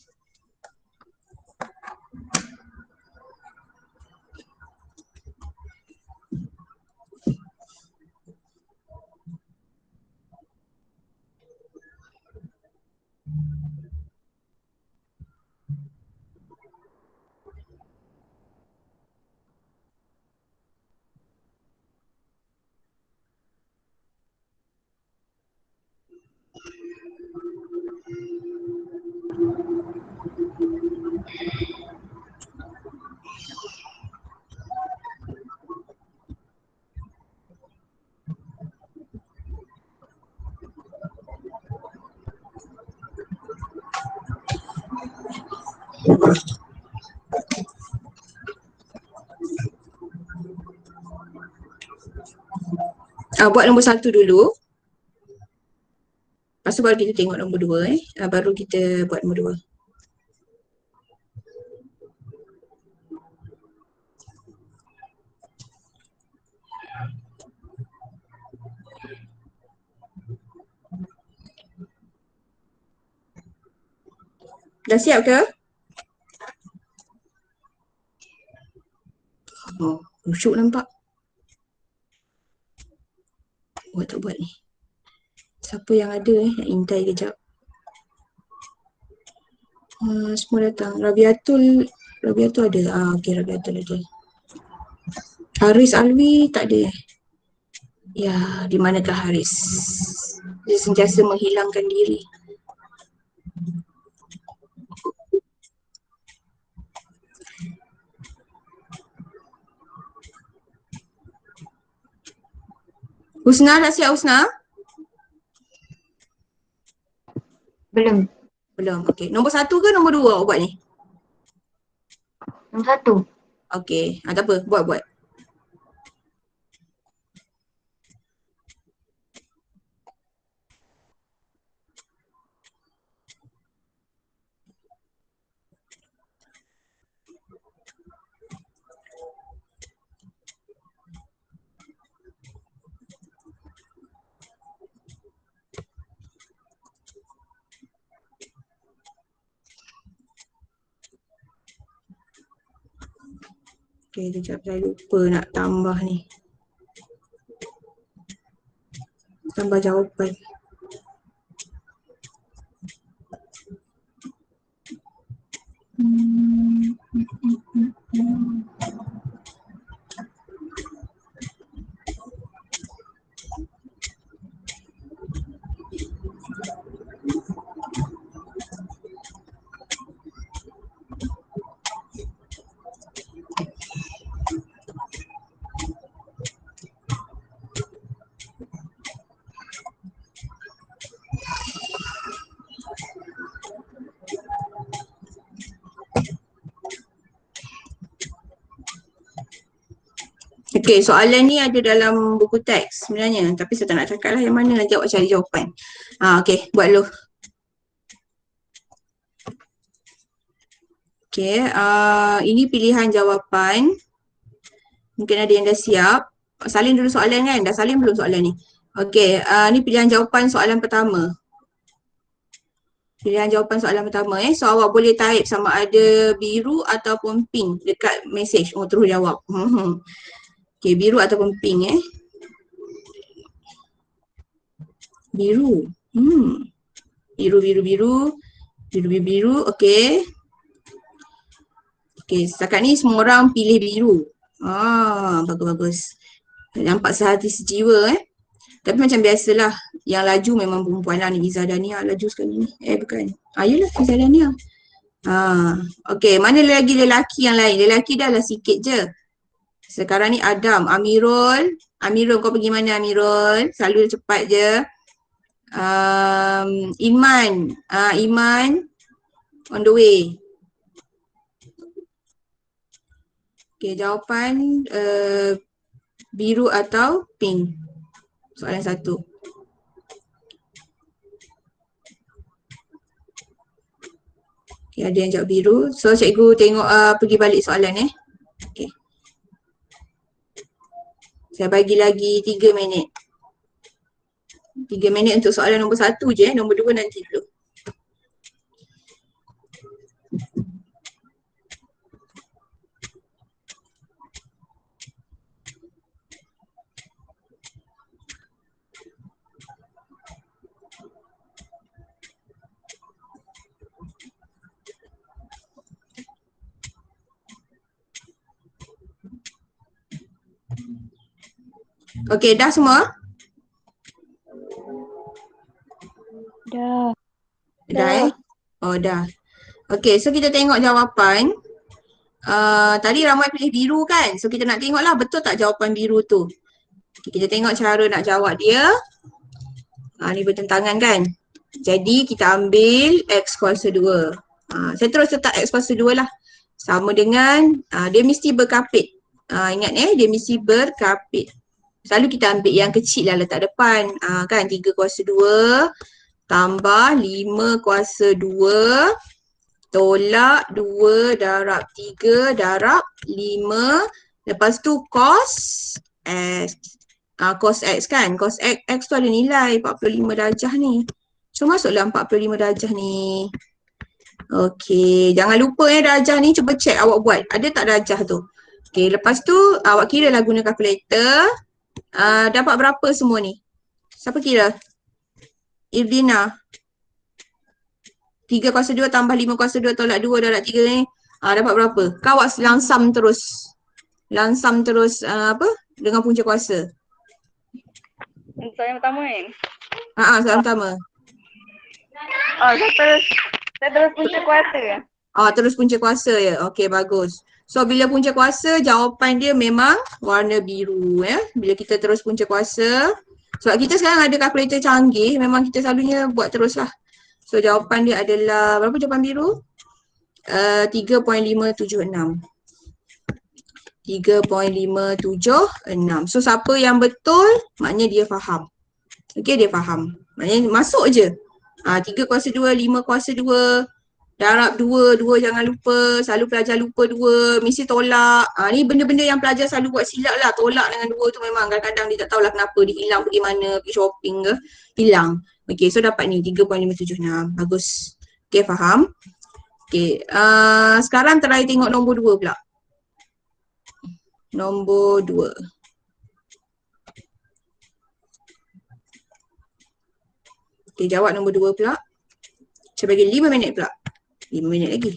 Buat nombor 1 dulu. Lepas tu baru kita tengok nombor 2 baru kita buat nombor 2. Dah siap ke? Oh, lucu nampak. Buat tak buat ni. Siapa yang ada nak intai kejap. Semua datang. Rabiatul ada. Okey, Rabiatul ada. Haris Alwi tak ada. Ya, di manakah Haris? Dia sentiasa menghilangkan diri. Husna dah siap, Husna? Belum. Belum, okey. Nombor 1 ke nombor 2 awak buat ni? Nombor 1. Okey, tak apa, buat. Okey, sekejap saya lupa nak tambah ni. Tambah jawapan. Okey, soalan ni ada dalam buku teks sebenarnya. Tapi saya tak nak cakap lah yang mana, nanti awak cari jawapan. Okey, buat dulu. Okey, ini pilihan jawapan. Mungkin ada yang dah siap. Salin dulu soalan kan? Dah salin belum soalan ni? Okey, ni pilihan jawapan soalan pertama. Pilihan jawapan soalan pertama So awak boleh type sama ada biru ataupun pink dekat message. Terus jawab. Okey, biru ataupun pink Biru. Biru. Okey. Okey, setakat ni semua orang pilih biru. Bagus. Nampak sehati sejiwa Tapi macam biasalah, yang laju memang perempuan lah ni. Izzah Dania laju sekali ni. Bukan. Yelah, Izzah Dania. Okey, mana lagi lelaki yang lain? Lelaki dah lah sikit je. Sekarang ni Adam, Amirul kau pergi mana Amirul? Selalu cepat je. Iman on the way. Okay, jawapan biru atau pink. Soalan 1. Okay, ada yang jawab biru. So, cikgu tengok pergi balik soalan Okay. Saya bagi lagi 3 minit. 3 minit untuk soalan nombor 1 je. Nombor 2 nanti dulu. Okay, dah semua? Dah. Dah Oh, dah. Okay, so kita tengok jawapan. Tadi ramai pilih biru kan? So, kita nak tengok lah betul tak jawapan biru tu. Okay, kita tengok cara nak jawab dia. Ni bertentangan kan? Jadi, kita ambil X kuasa 2. Saya terus letak X kuasa 2 lah. Sama dengan, dia mesti berkapit. Ingat dia mesti berkapit. Selalu kita ambil yang kecil lah letak depan. Kan 3 kuasa 2 tambah 5 kuasa 2 tolak 2 darab 3 darab 5. Lepas tu cos X. Cos X kan. Cos X tu ada nilai 45 darjah ni. So masuklah 45 darjah ni. Okay. Jangan lupa darjah ni cuba check awak buat. Ada tak darjah tu? Okay. Lepas tu awak kira lah guna kalkulator. Dapat berapa semua ni? Siapa kira? Irdina. 3 kuasa 2 tambah 5 kuasa 2 tolak 2 darab 3 ni. Dapat berapa? Kau awak langsam terus. Langsam terus apa? Dengan punca kuasa. Soalan pertama kan? Soalan pertama. Saya terus punca kuasa. Terus punca kuasa ya. Okey, bagus. So, bila punca kuasa, jawapan dia memang warna biru ya. Bila kita terus punca kuasa. Sebab kita sekarang ada kalkulator canggih, memang kita selalunya buat terus lah. So, jawapan dia adalah, berapa jawapan biru? 3.576. 3.576. So, siapa yang betul, maknanya dia faham. Okey, dia faham. Maknanya masuk je. 3 kuasa 2, 5 kuasa 2. Darab 2, 2 jangan lupa, selalu pelajar lupa 2, mesti tolak. Ni benda-benda yang pelajar selalu buat silap lah. Tolak dengan 2 tu memang kadang-kadang dia tak tahulah kenapa dia hilang pergi mana, pergi shopping ke, hilang. Okay, so dapat ni 3.576, bagus. Okay, faham? Okay, sekarang try tengok nombor 2 pula. Nombor 2. Okay, jawab nombor 2 pula. Saya bagi 5 minit pula. 5 minit lagi.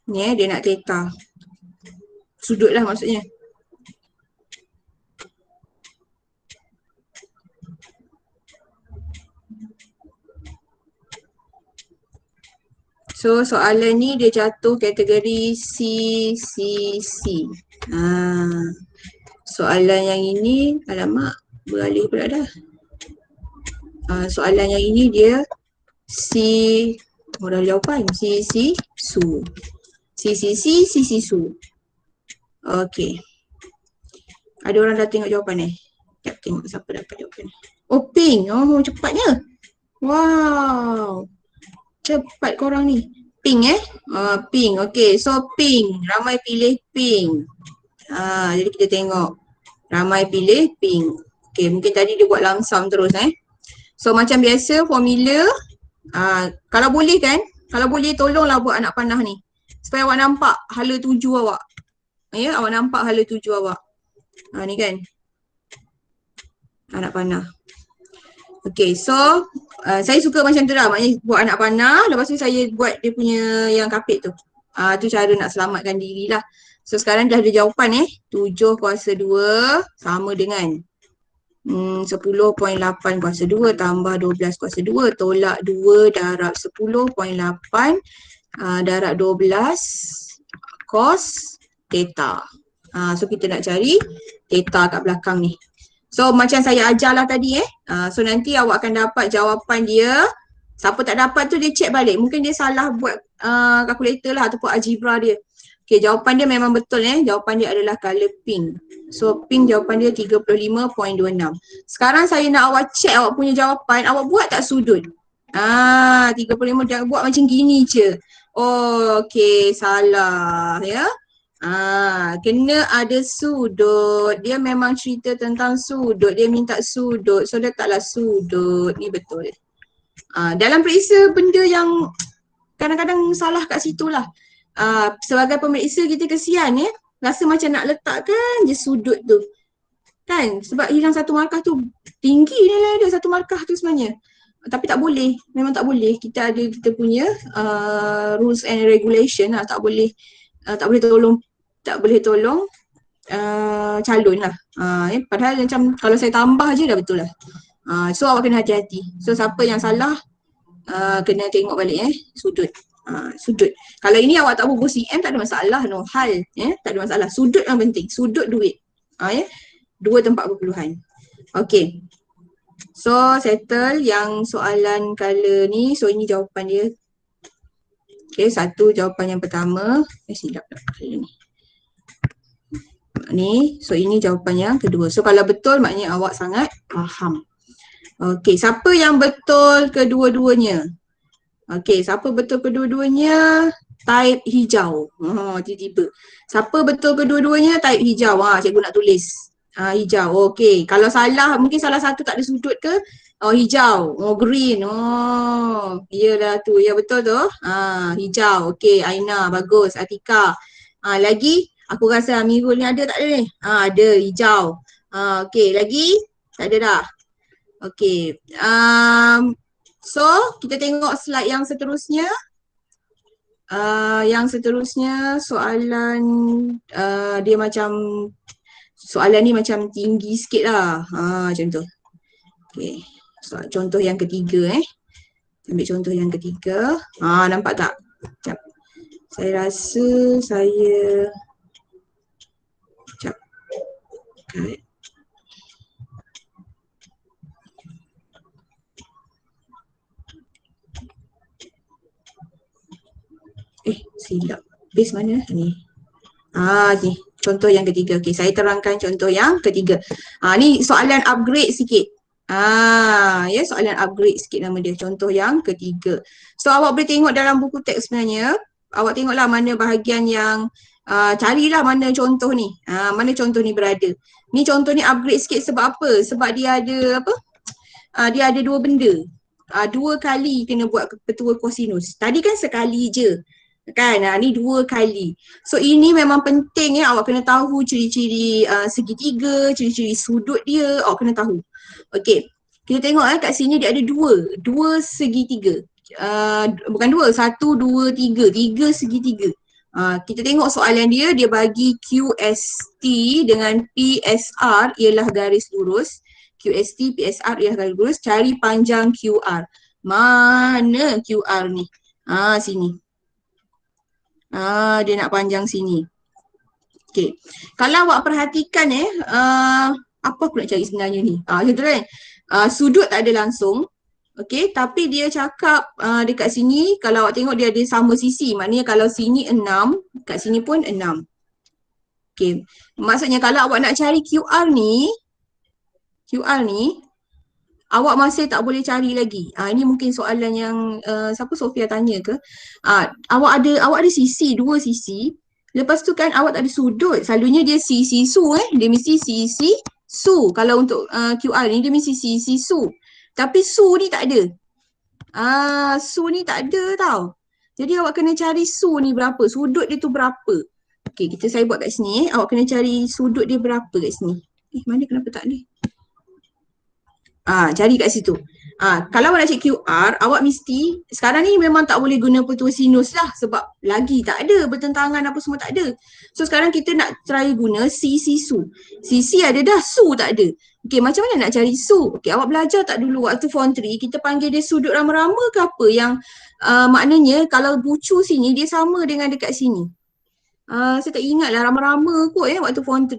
Ni dia nak theta. Sudut lah maksudnya. So soalan ni dia jatuh kategori CCC. Soalan yang ini, alamak beralih pula dah. Soalan yang ini dia modal jawapan CCSU. CCC. Okay. Ada orang dah tengok jawapan Sekejap tengok siapa dapat jawapan. Oh, pink. Oh, cepatnya. Wow. Cepat korang ni. Pink pink. Okay, so pink. Ramai pilih pink. Jadi kita tengok. Ramai pilih pink. Okay, mungkin tadi dia buat langsam terus So macam biasa formula. Kalau boleh kan. Kalau boleh tolonglah buat anak panah ni. Supaya awak nampak hala tuju awak. Ya, awak nampak hala tuju awak. Ni kan. Anak panah. Okay, so saya suka macam tu lah. Maknanya buat anak panah, lepas tu saya buat dia punya yang kapit tu. Tu cara nak selamatkan diri lah. So sekarang dah ada jawapan 7 kuasa 2 sama dengan 10.8 kuasa 2 tambah 12 kuasa 2 tolak 2 darab 10.8 darab 12 cos theta. So kita nak cari theta kat belakang ni. So macam saya ajarlah tadi so nanti awak akan dapat jawapan dia. Siapa tak dapat tu dia check balik. Mungkin dia salah buat kalkulator lah ataupun algebra dia. Okay, jawapan dia memang betul Jawapan dia adalah colour pink. So pink jawapan dia 35.26. Sekarang saya nak awak check awak punya jawapan. Awak buat tak sudut? 35 jangan buat macam gini je. Oh, okay, salah ya. Kena ada sudut. Dia memang cerita tentang sudut. Dia minta sudut. So letaklah sudut. Ni betul. Dalam periksa benda yang kadang-kadang salah kat situ lah. Sebagai pemeriksa kita kesian rasa macam nak letakkan je sudut tu. Kan? Sebab hilang satu markah tu tinggi nilai dia satu markah tu sebenarnya. Tapi tak boleh. Memang tak boleh. Kita ada kita punya rules and regulation lah. Tak boleh tolong calon lah. Padahal macam kalau saya tambah je dah betul lah. So awak kena hati-hati. So siapa yang salah kena tengok balik sudut. Sudut. Kalau ini awak tak berapa cm tak ada masalah, no hal. Tak ada masalah. Sudut yang penting. Sudut duit. 2 tempat perpuluhan. Okay. So settle yang soalan color ni. So ini jawapan dia. Okay, satu jawapan yang pertama. Silap color ni. So ini jawapan yang kedua. So kalau betul maknanya awak sangat faham. Okay, siapa yang betul kedua-duanya? Okay, siapa betul kedua-duanya? Type hijau. Tiba-tiba. Siapa betul kedua-duanya? Type hijau. Cikgu nak tulis. Hijau. Okay, kalau salah, mungkin salah satu tak ada sudut ke? Hijau. Green. Iyalah tu. Ya betul tu. Hijau. Okay, Aina. Bagus. Atika. Lagi? Aku rasa Amirul ni ada tak ada ni? Ada. Hijau. Okay, lagi? Tak ada dah. Okay. So, kita tengok slide yang seterusnya. Yang seterusnya soalan dia macam soalan ni macam tinggi sikit lah. Macam tu. Okay. So, contoh yang ketiga Ambil contoh yang ketiga. Nampak tak? Sekejap. Saya rasa saya sekejap. Okay. Silap. Base mana? Ni. Ni. Contoh yang ketiga. Okay, saya terangkan contoh yang ketiga. Ni soalan upgrade sikit. Soalan upgrade sikit nama dia. Contoh yang ketiga. So, awak boleh tengok dalam buku teks sebenarnya. Awak tengoklah mana bahagian yang carilah mana contoh ni. Mana contoh ni berada. Ni contoh ni upgrade sikit sebab apa? Sebab dia ada apa? Dia ada dua benda. 2 kali kena buat petua kosinus. Tadi kan sekali je. Kan, ni 2 kali. So ini memang penting awak kena tahu ciri-ciri segitiga, ciri-ciri sudut dia, awak kena tahu. Okey, kita tengok kat sini dia ada 2 segitiga. Bukan 2, 1, 2, 3 segitiga. Kita tengok soalan dia bagi QST dengan PSR ialah garis lurus. QST, PSR ialah garis lurus, cari panjang QR. Mana QR ni? Sini. Dia nak panjang sini. Okay. Kalau awak perhatikan apa aku nak cari sebenarnya ni? Macam tu kan? Sudut tak ada langsung. Okay. Tapi dia cakap dekat sini, kalau awak tengok dia ada sama sisi. Maknanya kalau sini 6, kat sini pun 6. Okay. Maksudnya kalau awak nak cari QR ni, awak masih tak boleh cari lagi. Ini mungkin soalan yang siapa Sofia tanya ke? Awak ada sisi, 2 sisi. Lepas tu kan awak tak ada sudut. Selalunya dia sisi su dia mesti sisi su. Kalau untuk QR ni dia mesti sisi su. Tapi su ni tak ada. Su ni tak ada tau. Jadi awak kena cari su ni berapa, sudut dia tu berapa. Okey, saya buat kat sini awak kena cari sudut dia berapa kat sini. Mana kenapa tak ada? Cari kat situ. Kalau awak nak cek QR, awak mesti, sekarang ni memang tak boleh guna petua sinus lah sebab lagi tak ada, bertentangan apa semua tak ada. So sekarang kita nak try guna sisi su. Sisi ada dah, su tak ada. Okey, macam mana nak cari su? Okey, awak belajar tak dulu waktu form 3 kita panggil dia sudut rama-rama ke apa yang maknanya kalau bucu sini dia sama dengan dekat sini. Saya tak ingat lah rama-rama kot waktu form 3.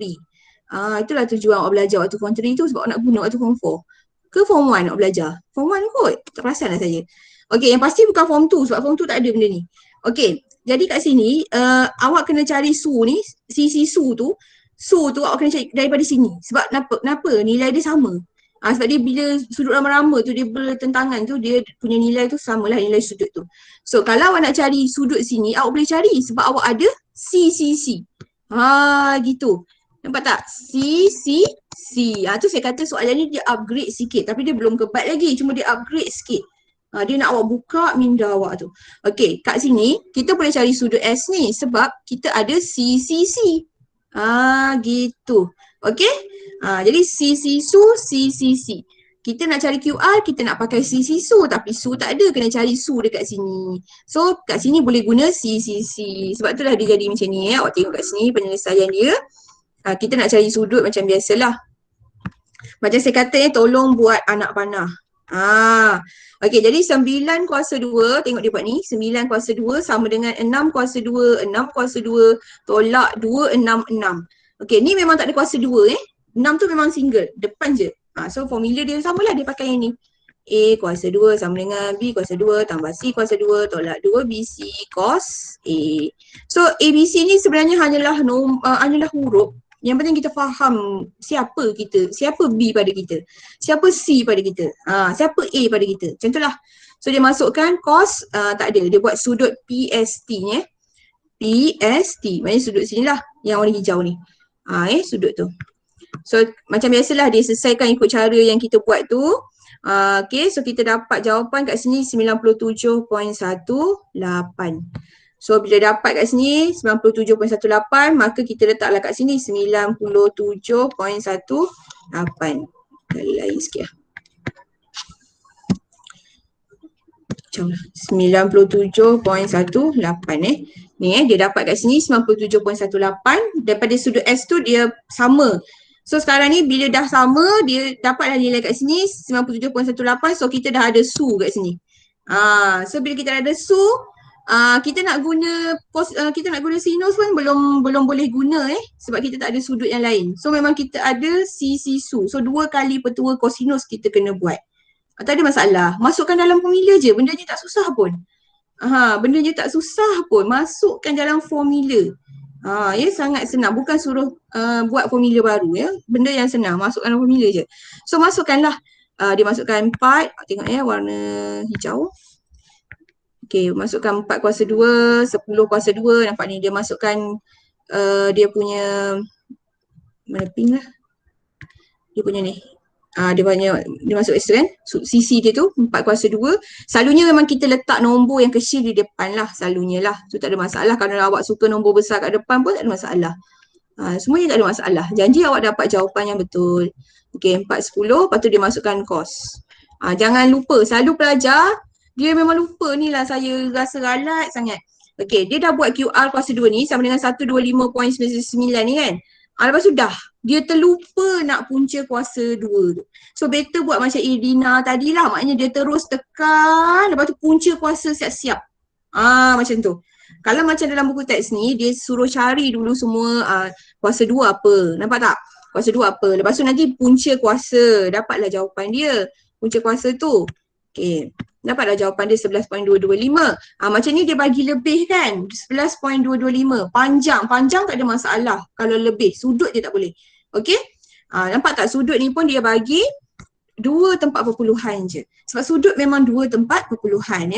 Itulah tujuan awak belajar waktu form 3 tu sebab awak nak guna waktu form 4. Ke form 1 awak belajar? Form 1 kot, tak perasan lah saya. Okey, yang pasti bukan form 2 sebab form 2 tak ada benda ni. Okey, jadi kat sini awak kena cari su ni, sisi su tu awak kena cari daripada sini. Sebab kenapa? Nilai dia sama. Sebab dia bila sudut rama-rama tu dia bertentangan tu dia punya nilai tu samalah nilai sudut tu. So kalau awak nak cari sudut sini awak boleh cari sebab awak ada CCC. Gitu. Nampak tak? CCC. Tu saya kata soalan ni dia upgrade sikit tapi dia belum kebat lagi, cuma dia upgrade sikit. Dia nak awak buka minda awak tu. Okey, kat sini kita boleh cari sudut S ni sebab kita ada CCC. Gitu. Okey? Jadi CC su, CCC. Kita nak cari QR, kita nak pakai CC su tapi su tak ada, kena cari su dekat sini. So kat sini boleh guna CCC. Sebab itulah dia jadi macam ni Awak tengok kat sini penyelesaian dia. Kita nak cari sudut macam biasalah. Macam saya kata tolong buat anak panah. Okey, jadi 9 kuasa 2, tengok dia buat ni, 9 kuasa 2 sama dengan 6 kuasa 2, 6 kuasa 2, tolak 2, 6, 6. Okey, ni memang tak ada kuasa 2 6 tu memang single, depan je. So formula dia samalah, dia pakai yang ni. A kuasa 2 sama dengan B kuasa 2 tambah C kuasa 2 tolak 2BC cos A. So ABC ni sebenarnya hanyalah huruf. Yang penting kita faham siapa kita, siapa B pada kita, siapa C pada kita, siapa A pada kita. Macam itulah. So dia masukkan cos, tak ada. Dia buat sudut PST ni PST. Maksudnya sudut sinilah yang warna hijau ni. Sudut tu. So macam biasalah dia selesaikan ikut cara yang kita buat tu. Okay, so kita dapat jawapan kat sini 97.18. So bila dapat kat sini 97.18 maka kita letaklah kat sini 97.18. Lain sikit lah. 97.18 Ni dia dapat kat sini 97.18. Daripada sudut S tu dia sama. So sekarang ni bila dah sama dia dapatlah nilai kat sini 97.18. So kita dah ada su kat sini. So bila kita dah ada su kita nak guna sinus pun belum boleh guna sebab kita tak ada sudut yang lain. So memang kita ada CC su. So 2 kali petua kosinus kita kena buat. Tak ada masalah. Masukkan dalam formula je. Bendanya tak susah pun. Bendanya tak susah pun. Masukkan dalam formula. Sangat senang. Bukan suruh buat formula baru Benda yang senang. Masukkan dalam formula je. So masukkanlah. Dia masukkan 4. Tengok warna hijau. Okay, masukkan 4 kuasa 2, 10 kuasa 2. Nampak ni dia masukkan dia punya mana pink lah. Dia punya ni. Dia masuk S tu kan. CC dia tu 4 kuasa 2. Selalunya memang kita letak nombor yang kecil di depan lah. Selalunya lah. So tak ada masalah. Kalau awak suka nombor besar kat depan pun tak ada masalah. Semuanya tak ada masalah. Janji awak dapat jawapan yang betul. Okay, 4, 10. Lepas tu dia masukkan cos. Jangan lupa. Selalu pelajar dia memang lupa ni lah, saya rasa ralat sangat. Okay, dia dah buat QR kuasa 2 ni sama dengan 125.99 ni kan. Lepas tu dah, dia terlupa nak punca kuasa 2 tu. So better buat macam Idina tadi lah, maknanya dia terus tekan, lepas tu punca kuasa siap-siap. Macam tu. Kalau macam dalam buku teks ni, dia suruh cari dulu semua kuasa 2 apa. Nampak tak? Kuasa 2 apa. Lepas tu nanti punca kuasa, dapatlah jawapan dia. Punca kuasa tu. Okay. Dapatlah jawapan dia 11.225. Macam ni dia bagi lebih kan. 11.225. Panjang tak ada masalah. Kalau lebih, sudut dia tak boleh. Okay. Nampak tak sudut ni pun dia bagi 2 tempat perpuluhan je. Sebab sudut memang 2 tempat perpuluhan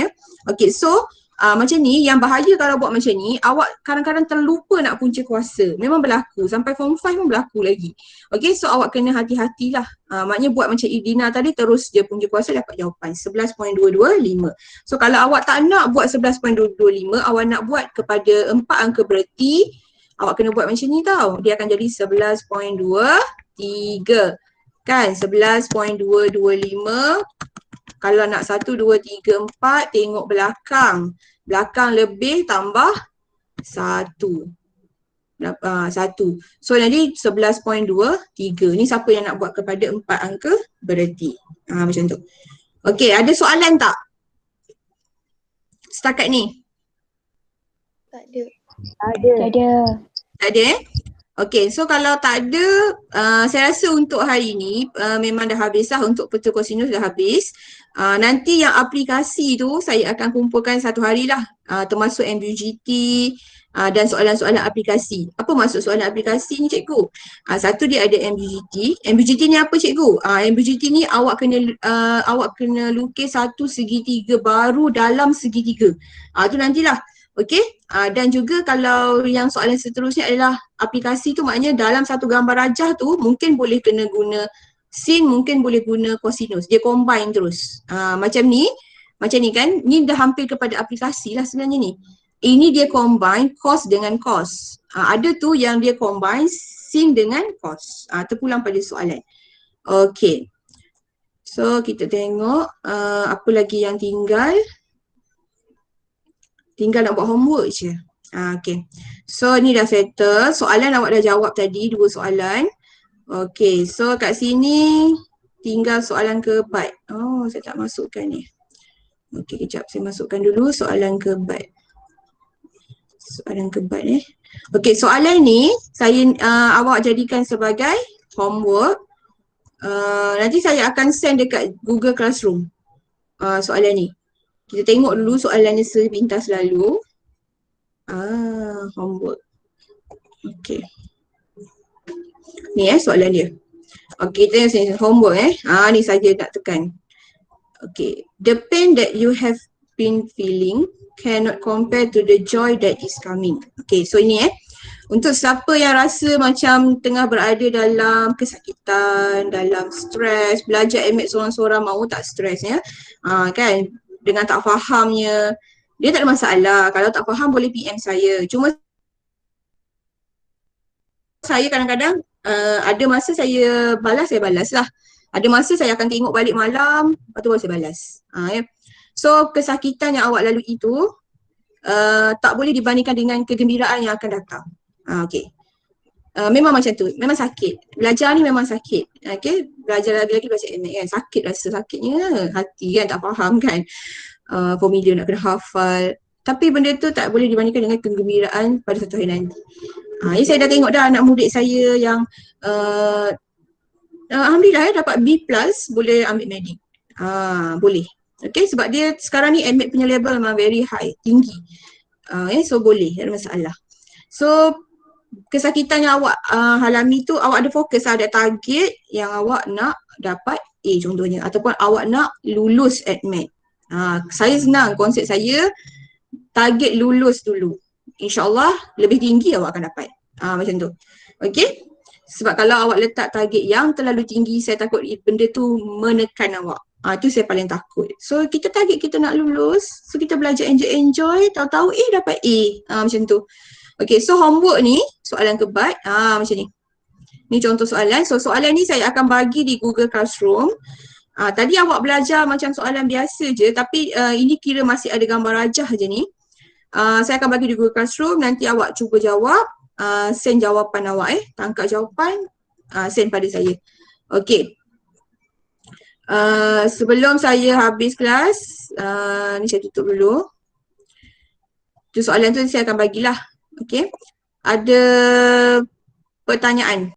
Okay, so macam ni yang bahaya kalau buat macam ni, awak kadang-kadang terlupa nak punca kuasa. Memang berlaku. Sampai form 5 pun berlaku lagi. Okay, so awak kena hati-hatilah. Maknanya buat macam Idina tadi, terus dia punca kuasa dapat jawapan 11.225. So kalau awak tak nak buat 11.225, awak nak buat kepada 4 angka bererti, awak kena buat macam ni tau. Dia akan jadi 11.23. Kan 11.225. Kalau nak 1, 2, 3, 4, tengok belakang. Belakang lebih tambah 1. 1. So nanti 11.23. Ni siapa yang nak buat kepada 4 angka bererti. Macam tu. Okey, ada soalan tak? Setakat ni? Tak ada. Tak ada Okey, so kalau tak ada, saya rasa untuk hari ni memang dah habis lah, untuk peta kosinus dah habis. Nanti yang aplikasi tu saya akan kumpulkan satu hari lah, termasuk MUGT dan soalan-soalan aplikasi. Apa maksud soalan aplikasi ni cikgu? Satu dia ada MUGT. MUGT ni apa cikgu? MUGT ni awak kena lukis satu segitiga baru dalam segitiga. Tu nantilah. Okey, dan juga kalau yang soalan seterusnya adalah aplikasi tu, maknanya dalam satu gambar rajah tu mungkin boleh kena guna sin, mungkin boleh guna kosinus. Dia combine terus. Macam ni kan, ni dah hampir kepada aplikasi lah sebenarnya ni. Ini dia combine cos dengan cos. Ada tu yang dia combine sin dengan cos. Terpulang pada soalan. Okey. So kita tengok apa lagi yang tinggal. Tinggal nak buat homework je. Okay. So ni dah settle. Soalan awak dah jawab tadi, 2 soalan. Okay. So kat sini tinggal soalan keempat. Oh, saya tak masukkan ni. Okay, kejap. Saya masukkan dulu soalan keempat. Soalan keempat ni. Okay, soalan ni saya awak jadikan sebagai homework. Nanti saya akan send dekat Google Classroom soalan ni. Kita tengok dulu soalannya sepintas lalu. Homework. Okay. Ni soalan dia. Okay, kita sini homework ni saja nak tekan. Okay. The pain that you have been feeling cannot compare to the joy that is coming. Okay, so ini untuk siapa yang rasa macam tengah berada dalam kesakitan, dalam stres, belajar MX seorang-seorang, mahu tak stres kan? Dengan tak fahamnya, dia tak ada masalah. Kalau tak faham boleh PM saya. Cuma saya kadang-kadang ada masa saya balas lah. Ada masa saya akan tengok balik malam, lepas tu baru saya balas. So kesakitan yang awak lalui itu tak boleh dibandingkan dengan kegembiraan yang akan datang. Okay. Memang macam tu, memang sakit. Belajar ni memang sakit. Okay, belajar lagi-lagi belajar MX kan. Sakit, rasa sakitnya hati kan, tak faham kan. Formula nak kena hafal. Tapi benda tu tak boleh dibandingkan dengan kegembiraan pada satu hari nanti. Jadi saya dah tengok dah anak murid saya yang alhamdulillah dapat B+, boleh ambil medik. Boleh. Okay, sebab dia sekarang ni MX punya level memang very high, tinggi. So boleh, tak ada masalah. So kesakitan yang awak alami tu, awak ada fokus, ada target yang awak nak dapat A contohnya, ataupun awak nak lulus AdMed. Saya senang, konsep saya target lulus dulu. InsyaAllah lebih tinggi awak akan dapat. Macam tu. Okay. Sebab kalau awak letak target yang terlalu tinggi, saya takut benda tu menekan awak. Tu saya paling takut. So kita target kita nak lulus, so kita belajar enjoy-enjoy, tahu-tahu dapat A. Macam tu. Okay, so homework ni, soalan keempat, macam ni. Ni contoh soalan. So soalan ni saya akan bagi di Google Classroom. Tadi awak belajar macam soalan biasa je, tapi ini kira masih ada gambar rajah je ni. Saya akan bagi di Google Classroom, nanti awak cuba jawab, send jawapan awak tangkap jawapan, send pada saya. Okay. Sebelum saya habis kelas, ni saya tutup dulu. Tu soalan tu saya akan bagilah. Okay. Ada pertanyaan?